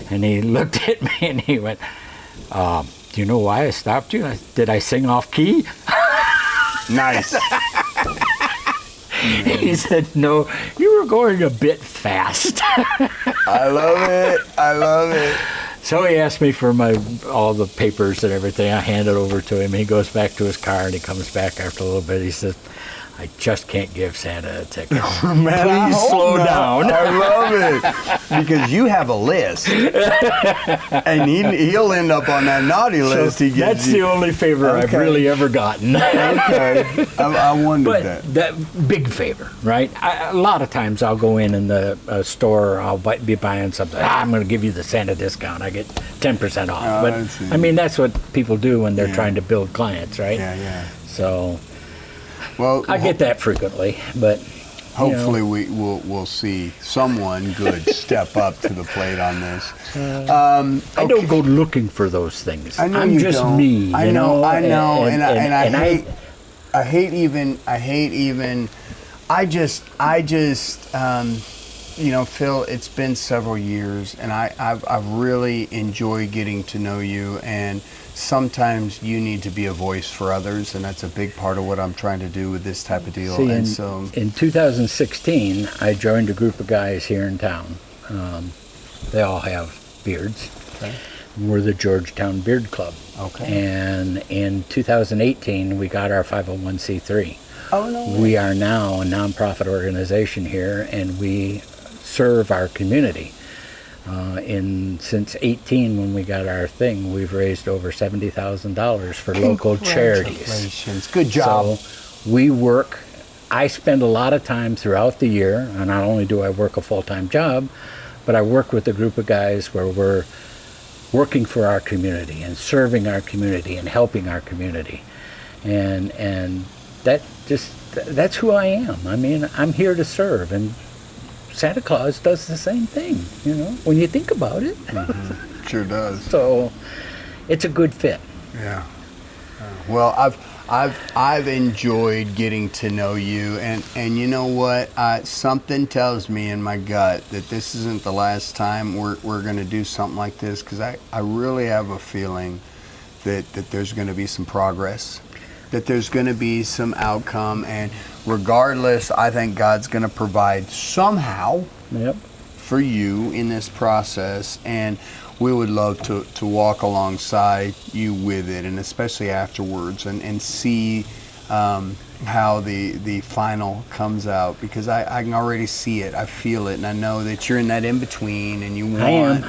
And he looked at me and he went, do you know why I stopped you? Did I sing off key? Nice. He said, no, you were going a bit fast. I love it. I love it. So he asked me for all the papers and everything. I handed over to him. He goes back to his car and he comes back after a little bit. He says, I just can't give Santa a ticket. Man, please slow down. I love it. Because you have a list. And he'll end up on that naughty list. So that's the only favor I've really ever gotten. Okay. I wondered that. That big favor, right? A lot of times I'll go in the store, I'll be buying something. I'm going to give you the Santa discount. I get 10% off. But I mean, that's what people do when they're trying to build clients, right? Yeah. So... Well, I get that frequently, but Hopefully we'll see someone good step up to the plate on this. I don't go looking for those things. I know I'm you just don't. me. I you know, and I hate even. I just, Phil, it's been several years, and I've really enjoyed getting to know you, and sometimes you need to be a voice for others, and that's a big part of what I'm trying to do with this type of deal. See, and in 2016, I joined a group of guys here in town. They all have beards. Okay. We're the Georgetown Beard Club. Okay. And in 2018, we got our 501c3. Oh, no way. We are now a nonprofit organization here, and we serve our community. Since 18, when we got our thing, we've raised over $70,000 for local charities. Congratulations. Good job. So we work. I spend a lot of time throughout the year, and not only do I work a full-time job, but I work with a group of guys where we're working for our community and serving our community and helping our community. And that's who I am. I mean, I'm here to serve, and Santa Claus does the same thing, when you think about it. Mm-hmm. Sure does. So it's a good fit. Yeah. Well, I've enjoyed getting to know you, and you know what? Something tells me in my gut that this isn't the last time we're going to do something like this, because I really have a feeling that there's going to be some progress, that there's going to be some outcome, and regardless, I think God's going to provide somehow for you in this process, and we would love to walk alongside you with it, and especially afterwards, and see how the final comes out, because I can already see it, I feel it, and I know that you're in that in-between, and you want,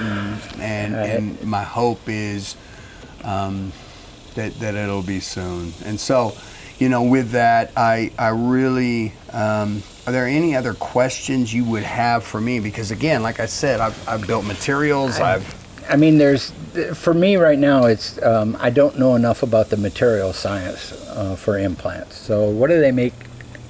and my hope is that it'll be soon. And so, with that, I really, are there any other questions you would have for me? Because again, like I said, I've built materials, I mean, for me right now, it's, I don't know enough about the material science for implants. So what do they make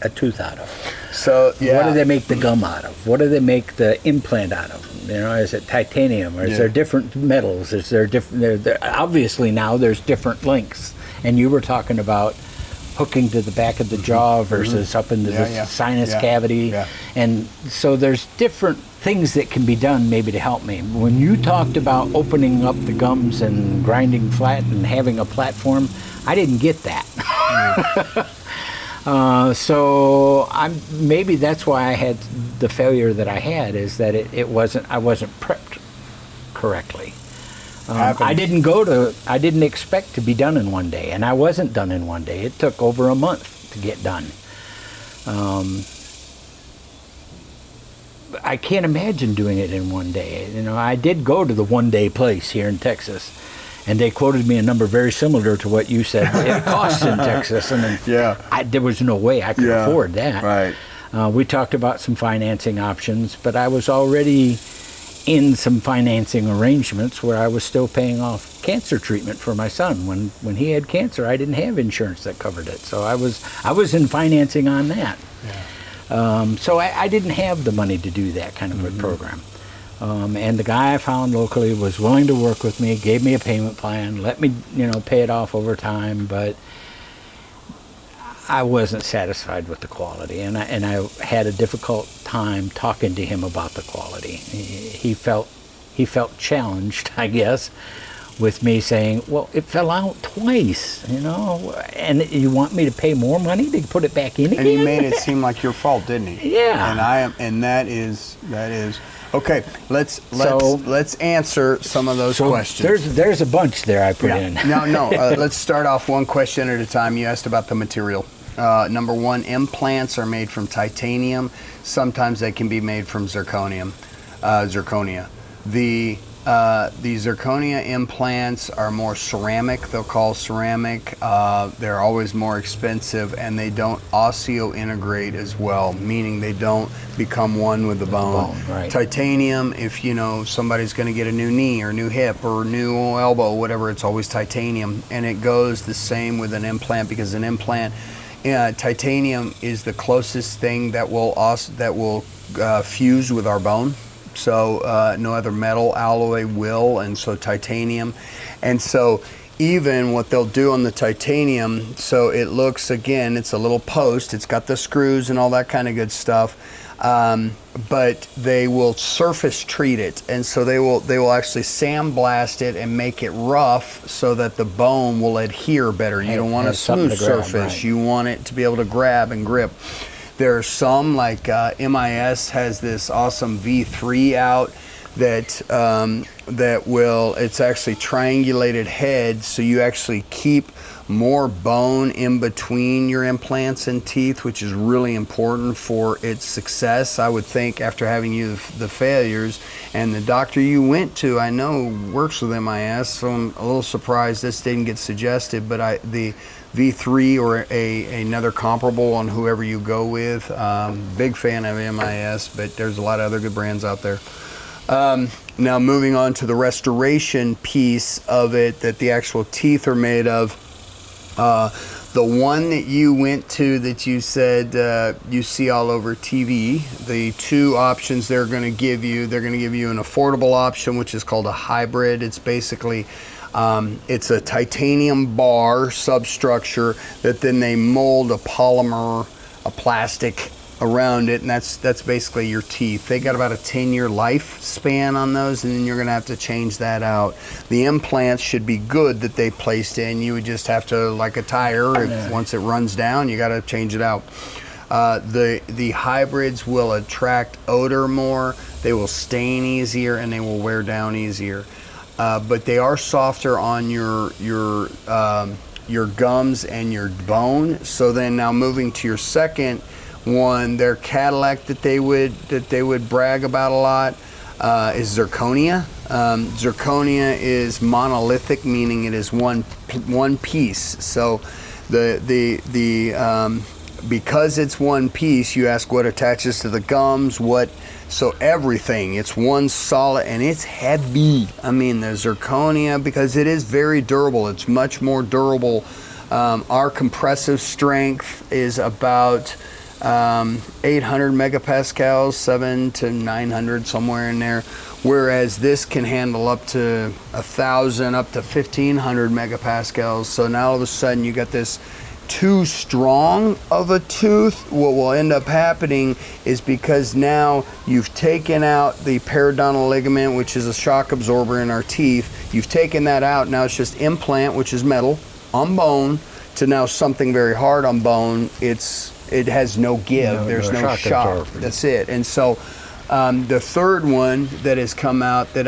a tooth out of? So, yeah. What do they make the gum out of? What do they make the implant out of? Is it titanium, or is there different metals? Is there different? Obviously now there's different lengths, and you were talking about hooking to the back of the jaw versus up into the sinus cavity, and so there's different things that can be done maybe to help me. When you talked about opening up the gums and grinding flat and having a platform, I didn't get that. So maybe that's why I had the failure that I had, is that I wasn't prepped correctly. I didn't expect to be done in one day, and I wasn't done in one day. It took over a month to get done. I can't imagine doing it in one day. I did go to the one-day place here in Texas, and they quoted me a number very similar to what you said it costs in Texas, and there was no way I could afford that. Right. We talked about some financing options, but I was already in some financing arrangements where I was still paying off cancer treatment for my son. When he had cancer, I didn't have insurance that covered it, so I was in financing on that. So I didn't have the money to do that kind of a program. And the guy I found locally was willing to work with me, gave me a payment plan, let me pay it off over time, but I wasn't satisfied with the quality, and I had a difficult time talking to him about the quality. He felt challenged, I guess, with me saying, well, it fell out twice, and you want me to pay more money to put it back in again? And he made it seem like your fault, didn't he? Yeah. And that is okay. Let's answer some of those questions. There's a bunch there I put in. No. Let's start off one question at a time. You asked about the material. Number one, implants are made from titanium. Sometimes they can be made from zirconia. The zirconia implants are more ceramic. They'll call ceramic. They're always more expensive, and they don't osseointegrate as well, meaning they don't become one with the bone. Right. Titanium, if somebody's going to get a new knee or new hip or new elbow, whatever, it's always titanium, and it goes the same with an implant, because an implant titanium is the closest thing that will fuse with our bone. So no other metal alloy will, and so titanium. And so even what they'll do on the titanium, so it looks, again, it's a little post, it's got the screws and all that kind of good stuff, but they will surface treat it, and so they will actually sandblast it and make it rough so that the bone will adhere better. You don't want a smooth surface, right. You want it to be able to grab and grip. There are some, like MIS has this awesome V3 out that will, it's actually triangulated head, so you actually keep more bone in between your implants and teeth, which is really important for its success. I would think, after having you the failures, and the doctor you went to, I know, works with MIS, so I'm a little surprised this didn't get suggested, but the V3 or another comparable on whoever you go with, big fan of MIS, but there's a lot of other good brands out there. Now moving on to the restoration piece of it that the actual teeth are made of, the one that you went to that you said you see all over TV, the two options they're going to give you an affordable option, which is called a hybrid. It's basically it's a titanium bar substructure that then they mold a polymer, a plastic around it, and that's basically your teeth. They got about a 10-year lifespan on those, and then you're gonna have to change that out. The implants should be good that they placed in. You would just have to, like a tire, once it runs down, you gotta change it out. The hybrids will attract odor more, they will stain easier, and they will wear down easier. But they are softer on your gums and your bone. So then now moving to your second one, their Cadillac that they would brag about a lot is zirconia. Zirconia is monolithic, meaning it is one piece. So because it's one piece, you ask what attaches to the gums, so everything, it's one solid, and it's heavy. I mean, the zirconia, because it is very durable, it's much more durable. Our compressive strength is about 800 megapascals, 700 to 900, somewhere in there, whereas this can handle up to 1,000, up to 1,500 megapascals. So now all of a sudden you got this too strong of a tooth. What will end up happening is, because now you've taken out the periodontal ligament, which is a shock absorber in our teeth, you've taken that out, now it's just implant, which is metal, on bone, to now something very hard on bone. It has no give, there's no shock. That's it. And so the third one that has come out that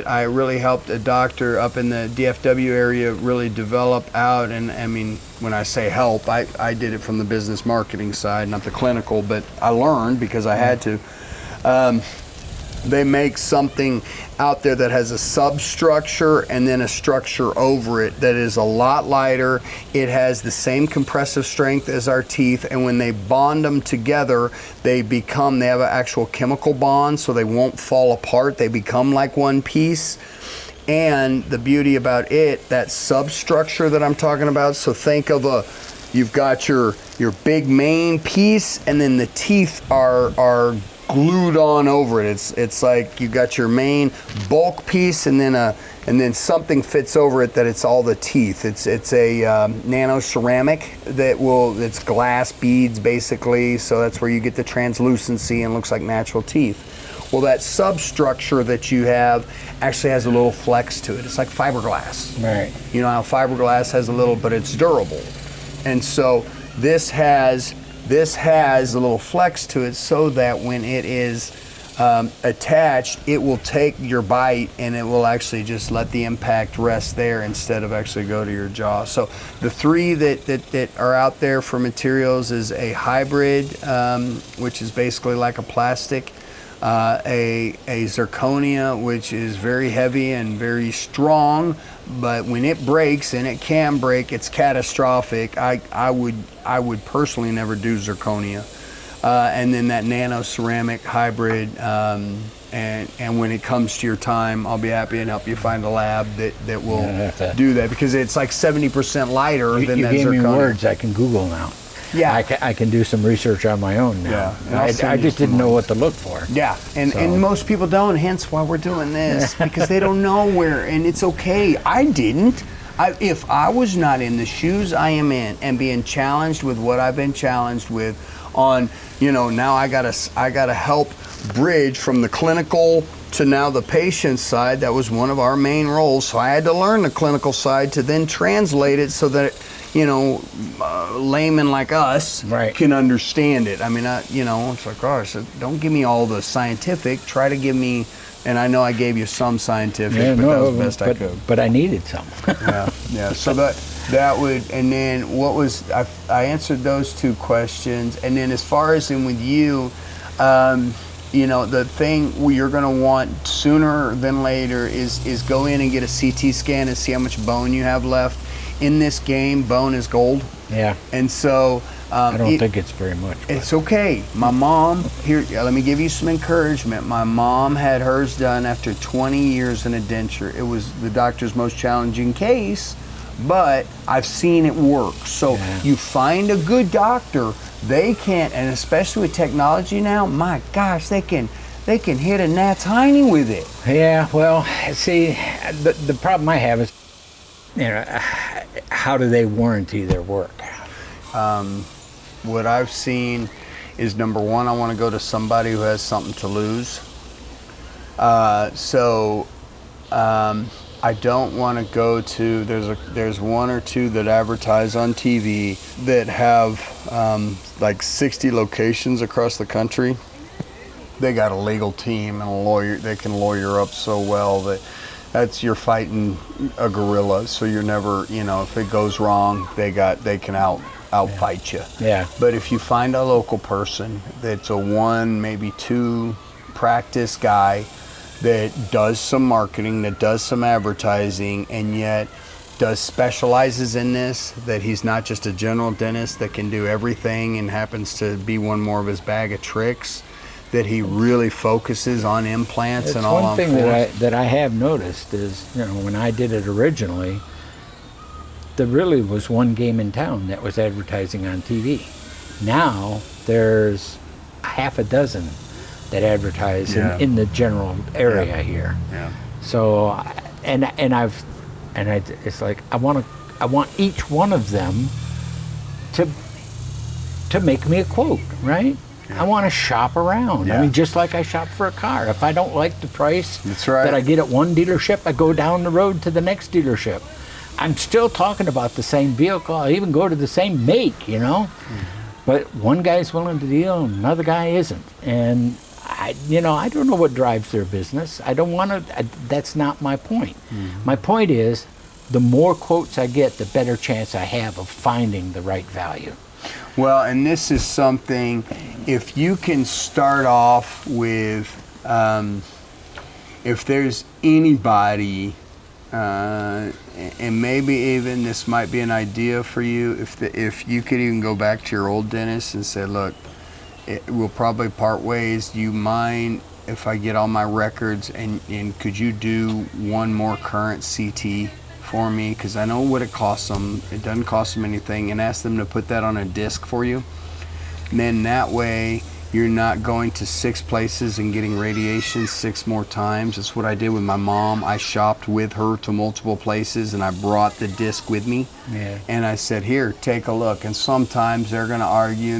I really helped a doctor up in the DFW area really develop out, and I mean, when I say help, I did it from the business marketing side, not the clinical, but I learned because I had to. They make something out there that has a substructure and then a structure over it that is a lot lighter. It has the same compressive strength as our teeth, and when they bond them together, they have an actual chemical bond, so they won't fall apart. They become like one piece. And the beauty about it, that substructure that I'm talking about, so think of you've got your big main piece, and then the teeth are glued on over it. It's like you got your main bulk piece, and then something fits over it that it's all the teeth. It's a nano ceramic it's glass beads basically, so that's where you get the translucency and looks like natural teeth. Well, that substructure that you have actually has a little flex to it. It's like fiberglass. Right. You know how fiberglass has a little, but it's durable. And so this has a little flex to it, so that when it is attached, it will take your bite and it will actually just let the impact rest there instead of actually go to your jaw. So the three that are out there for materials is a hybrid, which is basically like a plastic, a zirconia, which is very heavy and very strong, but when it breaks, and it can break, it's catastrophic. I would personally never do zirconia. And then that nano ceramic hybrid, and when it comes to your time, I'll be happy and help you find a lab that will do that, because it's like 70% lighter than that zirconia. You gave me words I can Google now. Yeah. I can do some research on my own now. Yeah, and I'll send I you just some didn't know links. what to look for. Yeah, and most people don't, hence why we're doing this, because they don't know where, and it's okay. I didn't. If I was not in the shoes I am in and being challenged with what I've been challenged with on, now I gotta help bridge from the clinical to now the patient side. That was one of our main roles, so I had to learn the clinical side to then translate it so that laymen like us can understand it. I mean, it's like, gosh, don't give me all the scientific. Try to give me, and I know I gave you some scientific, but that was the best I could. But I needed some. Yeah. So that would, and then what was, I answered those two questions, and then as far as in with you, the thing you're going to want sooner than later is go in and get a CT scan and see how much bone you have left. In this game, bone is gold. Yeah. And so I don't think it's very much. But it's okay. My mom, let me give you some encouragement. My mom had hers done after 20 years in a denture. It was the doctor's most challenging case, but I've seen it work. So you find a good doctor, they can't, and especially with technology now, my gosh, they can hit a gnat's hiney with it. Yeah, well, see, the problem I have is, how do they warranty their work? What I've seen is, number one, I want to go to somebody who has something to lose. I don't want to go to, there's one or two that advertise on TV that have like 60 locations across the country. They got a legal team and a lawyer. They can lawyer up so well that you're fighting a gorilla. So you're never, if it goes wrong, they can outfight you. Yeah. But if you find a local person that's a one, maybe two practice guy that does some marketing, that does some advertising, and yet specializes in this, that he's not just a general dentist that can do everything and happens to be one more of his bag of tricks, that he really focuses on implants and all. One thing that I have noticed is, when I did it originally, there really was one game in town that was advertising on TV. Now there's half a dozen that advertise in the general area here. Yeah. So, it's like I want each one of them to make me a quote, right? Yeah. I want to shop around. I mean, just like I shop for a car. If I don't like the price that I get at one dealership, I go down the road to the next dealership. I'm still talking about the same vehicle. I even go to the same make, Mm-hmm. But one guy's willing to deal, and another guy isn't. And I don't know what drives their business. I don't want to. That's not my point. Mm-hmm. My point is, the more quotes I get, the better chance I have of finding the right value. Well, and this is something, if you can start off with, if there's anybody, and maybe even this might be an idea for you, if you could even go back to your old dentist and say, look, we'll probably part ways. Do you mind if I get all my records and could you do one more current CT for me? Because I know what it costs them. It doesn't cost them anything, and ask them to put that on a disc for you. And then that way you're not going to 6 places and getting radiation 6 more times. That's what I did with my mom. I shopped with her to multiple places and I brought the disc with me. Yeah. And I said, here, take a look. And sometimes they're going to argue,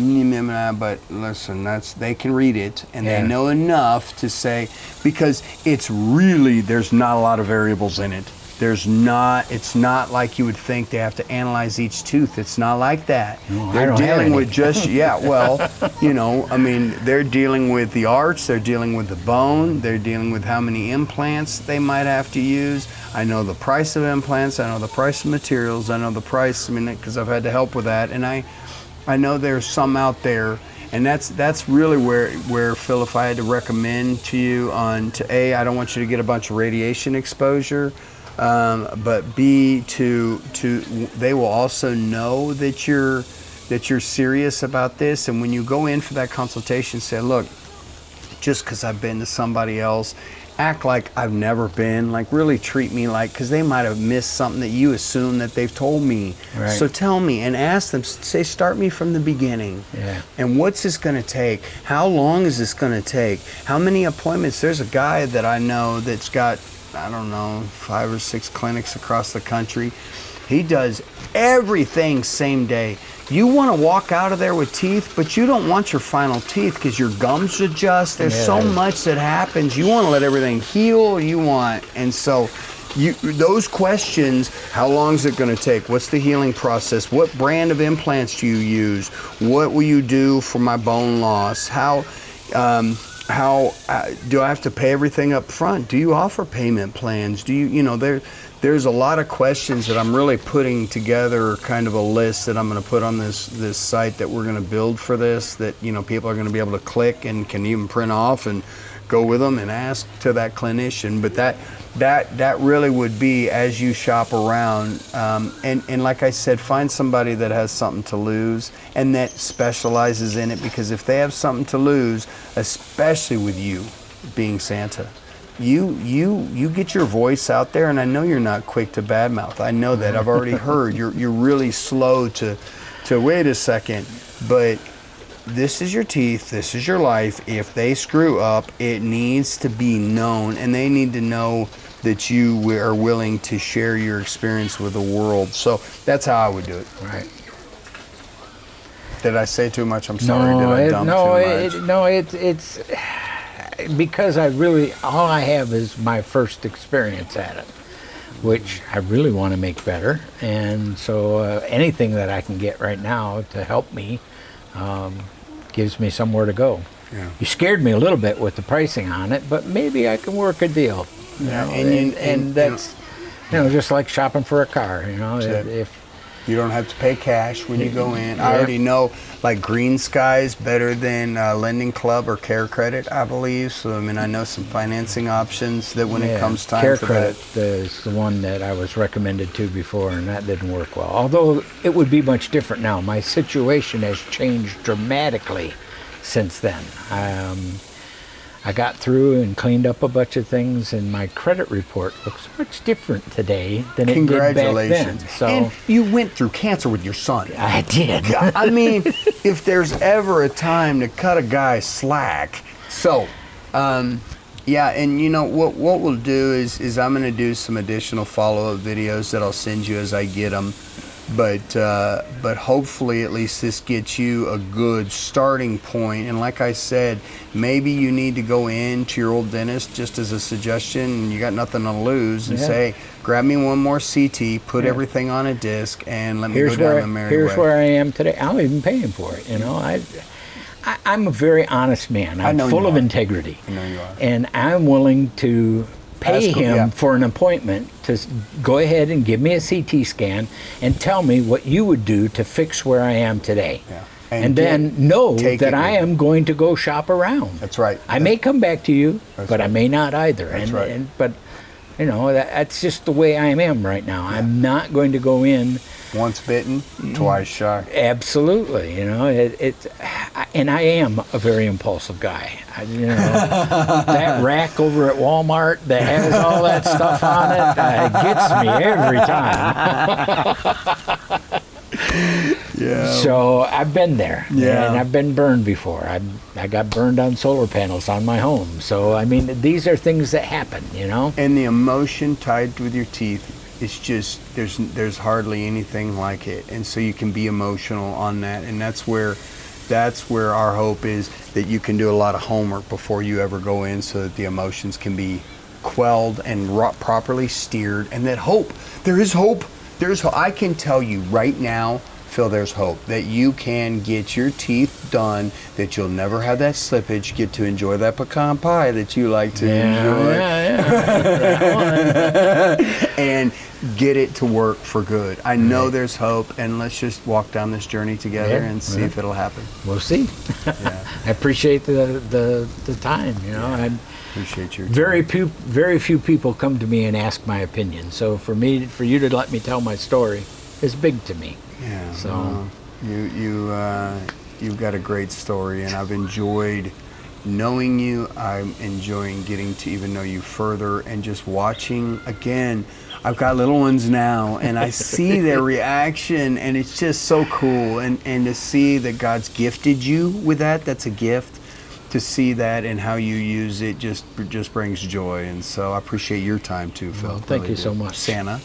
but listen, they can read it and they know enough to say, because it's really, there's not a lot of variables in it. It's not like you would think they have to analyze each tooth. It's not like that. No, they're dealing with just, they're dealing with the arch, they're dealing with the bone, they're dealing with how many implants they might have to use. I know the price of implants, I know the price of materials, I know the price, because I've had to help with that. And I know there's some out there, and that's really where Phil, if I had to recommend to you I don't want you to get a bunch of radiation exposure. But B, they will also know that you're serious about this, and when you go in for that consultation, say, look, just because I've been to somebody else act like I've never been, like really treat me like, because they might have missed something that you assume that they've told me. Right. So tell me and ask them, say, start me from the beginning. Yeah. And what's this going to take? How long is this going to take? How many appointments? There's a guy that I know that's got, I don't know, 5 or 6 clinics across the country. He does everything same day. You want to walk out of there with teeth, but you don't want your final teeth because your gums adjust. There's so much that happens. You want to let everything heal. And so those questions, how long is it going to take? What's the healing process? What brand of implants do you use? What will you do for my bone loss? How do I have to pay everything up front? Do you offer payment plans? Do you, there's a lot of questions that I'm really putting together, kind of a list that I'm going to put on this site that we're going to build for this, that people are going to be able to click and can even print off and go with them and ask to that clinician. But that really would be as you shop around, and like I said, find somebody that has something to lose and that specializes in it, because if they have something to lose, especially with you being Santa, you get your voice out there. And I know you're not quick to badmouth. I know that. I've already heard you're really slow to wait a second, but this is your teeth, this is your life. If they screw up, it needs to be known, and they need to know that you are willing to share your experience with the world. So that's how I would do it. Right. Did I say too much? I'm sorry. Did I dump too much? It's because all I have is my first experience at it, which I really want to make better. And so anything that I can get right now to help me gives me somewhere to go. Yeah. You scared me a little bit with the pricing on it, but maybe I can work a deal. Yeah, and that's just like shopping for a car. If you don't have to pay cash when you go in. I already know, like Green Sky's better than Lending Club or Care Credit, I believe. So I know some financing options that when it comes time Care for Credit that. is the one that I was recommended to before, and that didn't work well. Although it would be much different now. My situation has changed dramatically since then. I got through and cleaned up a bunch of things, and my credit report looks much different today than it did back then. Congratulations. So And you went through cancer with your son. I did. I mean, if there's ever a time to cut a guy slack. So, yeah, and what we'll do is I'm going to do some additional follow-up videos that I'll send you as I get them. But hopefully at least this gets you a good starting point. And like I said, maybe you need to go into your old dentist just as a suggestion, and you got nothing to lose, and say, grab me one more CT, put everything on a disc, and let me go down the merry way. Here's where I am today. I'll even pay him for it. I'm a very honest man. I'm full of integrity. I know you are. And I'm willing to pay him for an appointment to go ahead and give me a CT scan and tell me what you would do to fix where I am today. Yeah. And then know that I am going to go shop around. That's right. I may come back to you, but I may not either. That's right. But that's just the way I am right now. Yeah. I'm not going to go in. Once bitten, twice shy. Absolutely, and I am a very impulsive guy. That rack over at Walmart that has all that stuff on it gets me every time. Yeah. So I've been there, yeah, and I've been burned before. I got burned on solar panels on my home. So these are things that happen, And the emotion tied with your teeth. It's just there's hardly anything like it, and so you can be emotional on that, and that's where our hope is, that you can do a lot of homework before you ever go in, so that the emotions can be quelled and properly steered, and that there is hope. I can tell you right now, Phil, there's hope that you can get your teeth done, that you'll never have that slippage, get to enjoy that pecan pie that you like to enjoy. And get it to work for good. I know there's hope, and let's just walk down this journey together and see if it'll happen. We'll see. I appreciate the time, I appreciate your time. Very few people come to me and ask my opinion. So for you to let me tell my story is big to me. Yeah. So you've got a great story, and I've enjoyed knowing you. I'm enjoying getting to even know you further and just watching again. I've got little ones now and I see their reaction, and it's just so cool. And to see that God's gifted you with that, that's a gift. To see that and how you use it just brings joy. And so I appreciate your time too, Phil. Well, thank really you do. so much. Santa.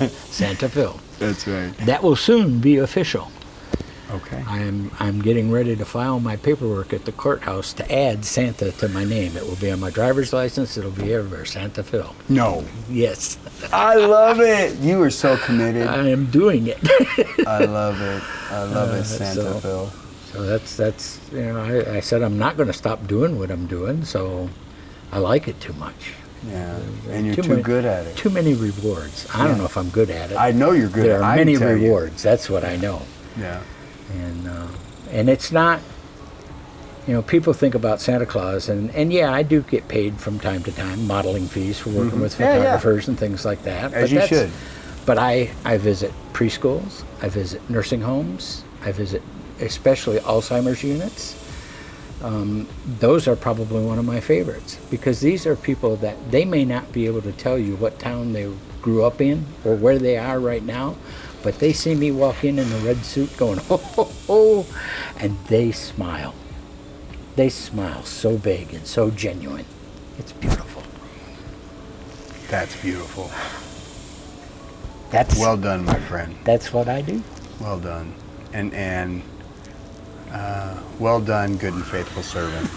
Santa Phil. That's right. That will soon be official. Okay. I'm getting ready to file my paperwork at the courthouse to add Santa to my name. It will be on my driver's license. It'll be everywhere. Santa Phil. No. Yes. I love it. You are so committed. I am doing it. I love it. I love it, Santa Phil. So that's I said I'm not going to stop doing what I'm doing. So I like it too much. Yeah. And you're too good at it. Too many rewards. I don't know if I'm good at it. I know you're good at it. There are many rewards. That's what I know. Yeah. And it's not, people think about Santa Claus, and yeah, I do get paid from time to time, modeling fees for working with photographers and things like that. As you should. But I visit preschools, I visit nursing homes, I visit especially Alzheimer's units. Those are probably one of my favorites, because these are people that they may not be able to tell you what town they grew up in or where they are right now, but they see me walk in a red suit going, ho, ho, ho, and they smile. They smile so big and so genuine. It's beautiful. That's beautiful. That's well done, my friend. That's what I do. Well done. And well done, good and faithful servant.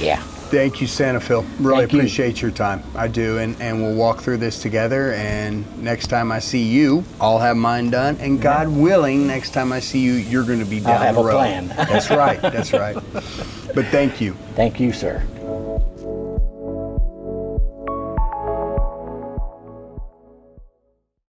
Yeah. Thank you, Santa Phil. Really Thank you. appreciate your time. I do, and we'll walk through this together. And next time I see you, I'll have mine done. And God willing, next time I see you, you're going to be down I'll have the a road. plan. That's right. That's right. But thank you. Thank you, sir.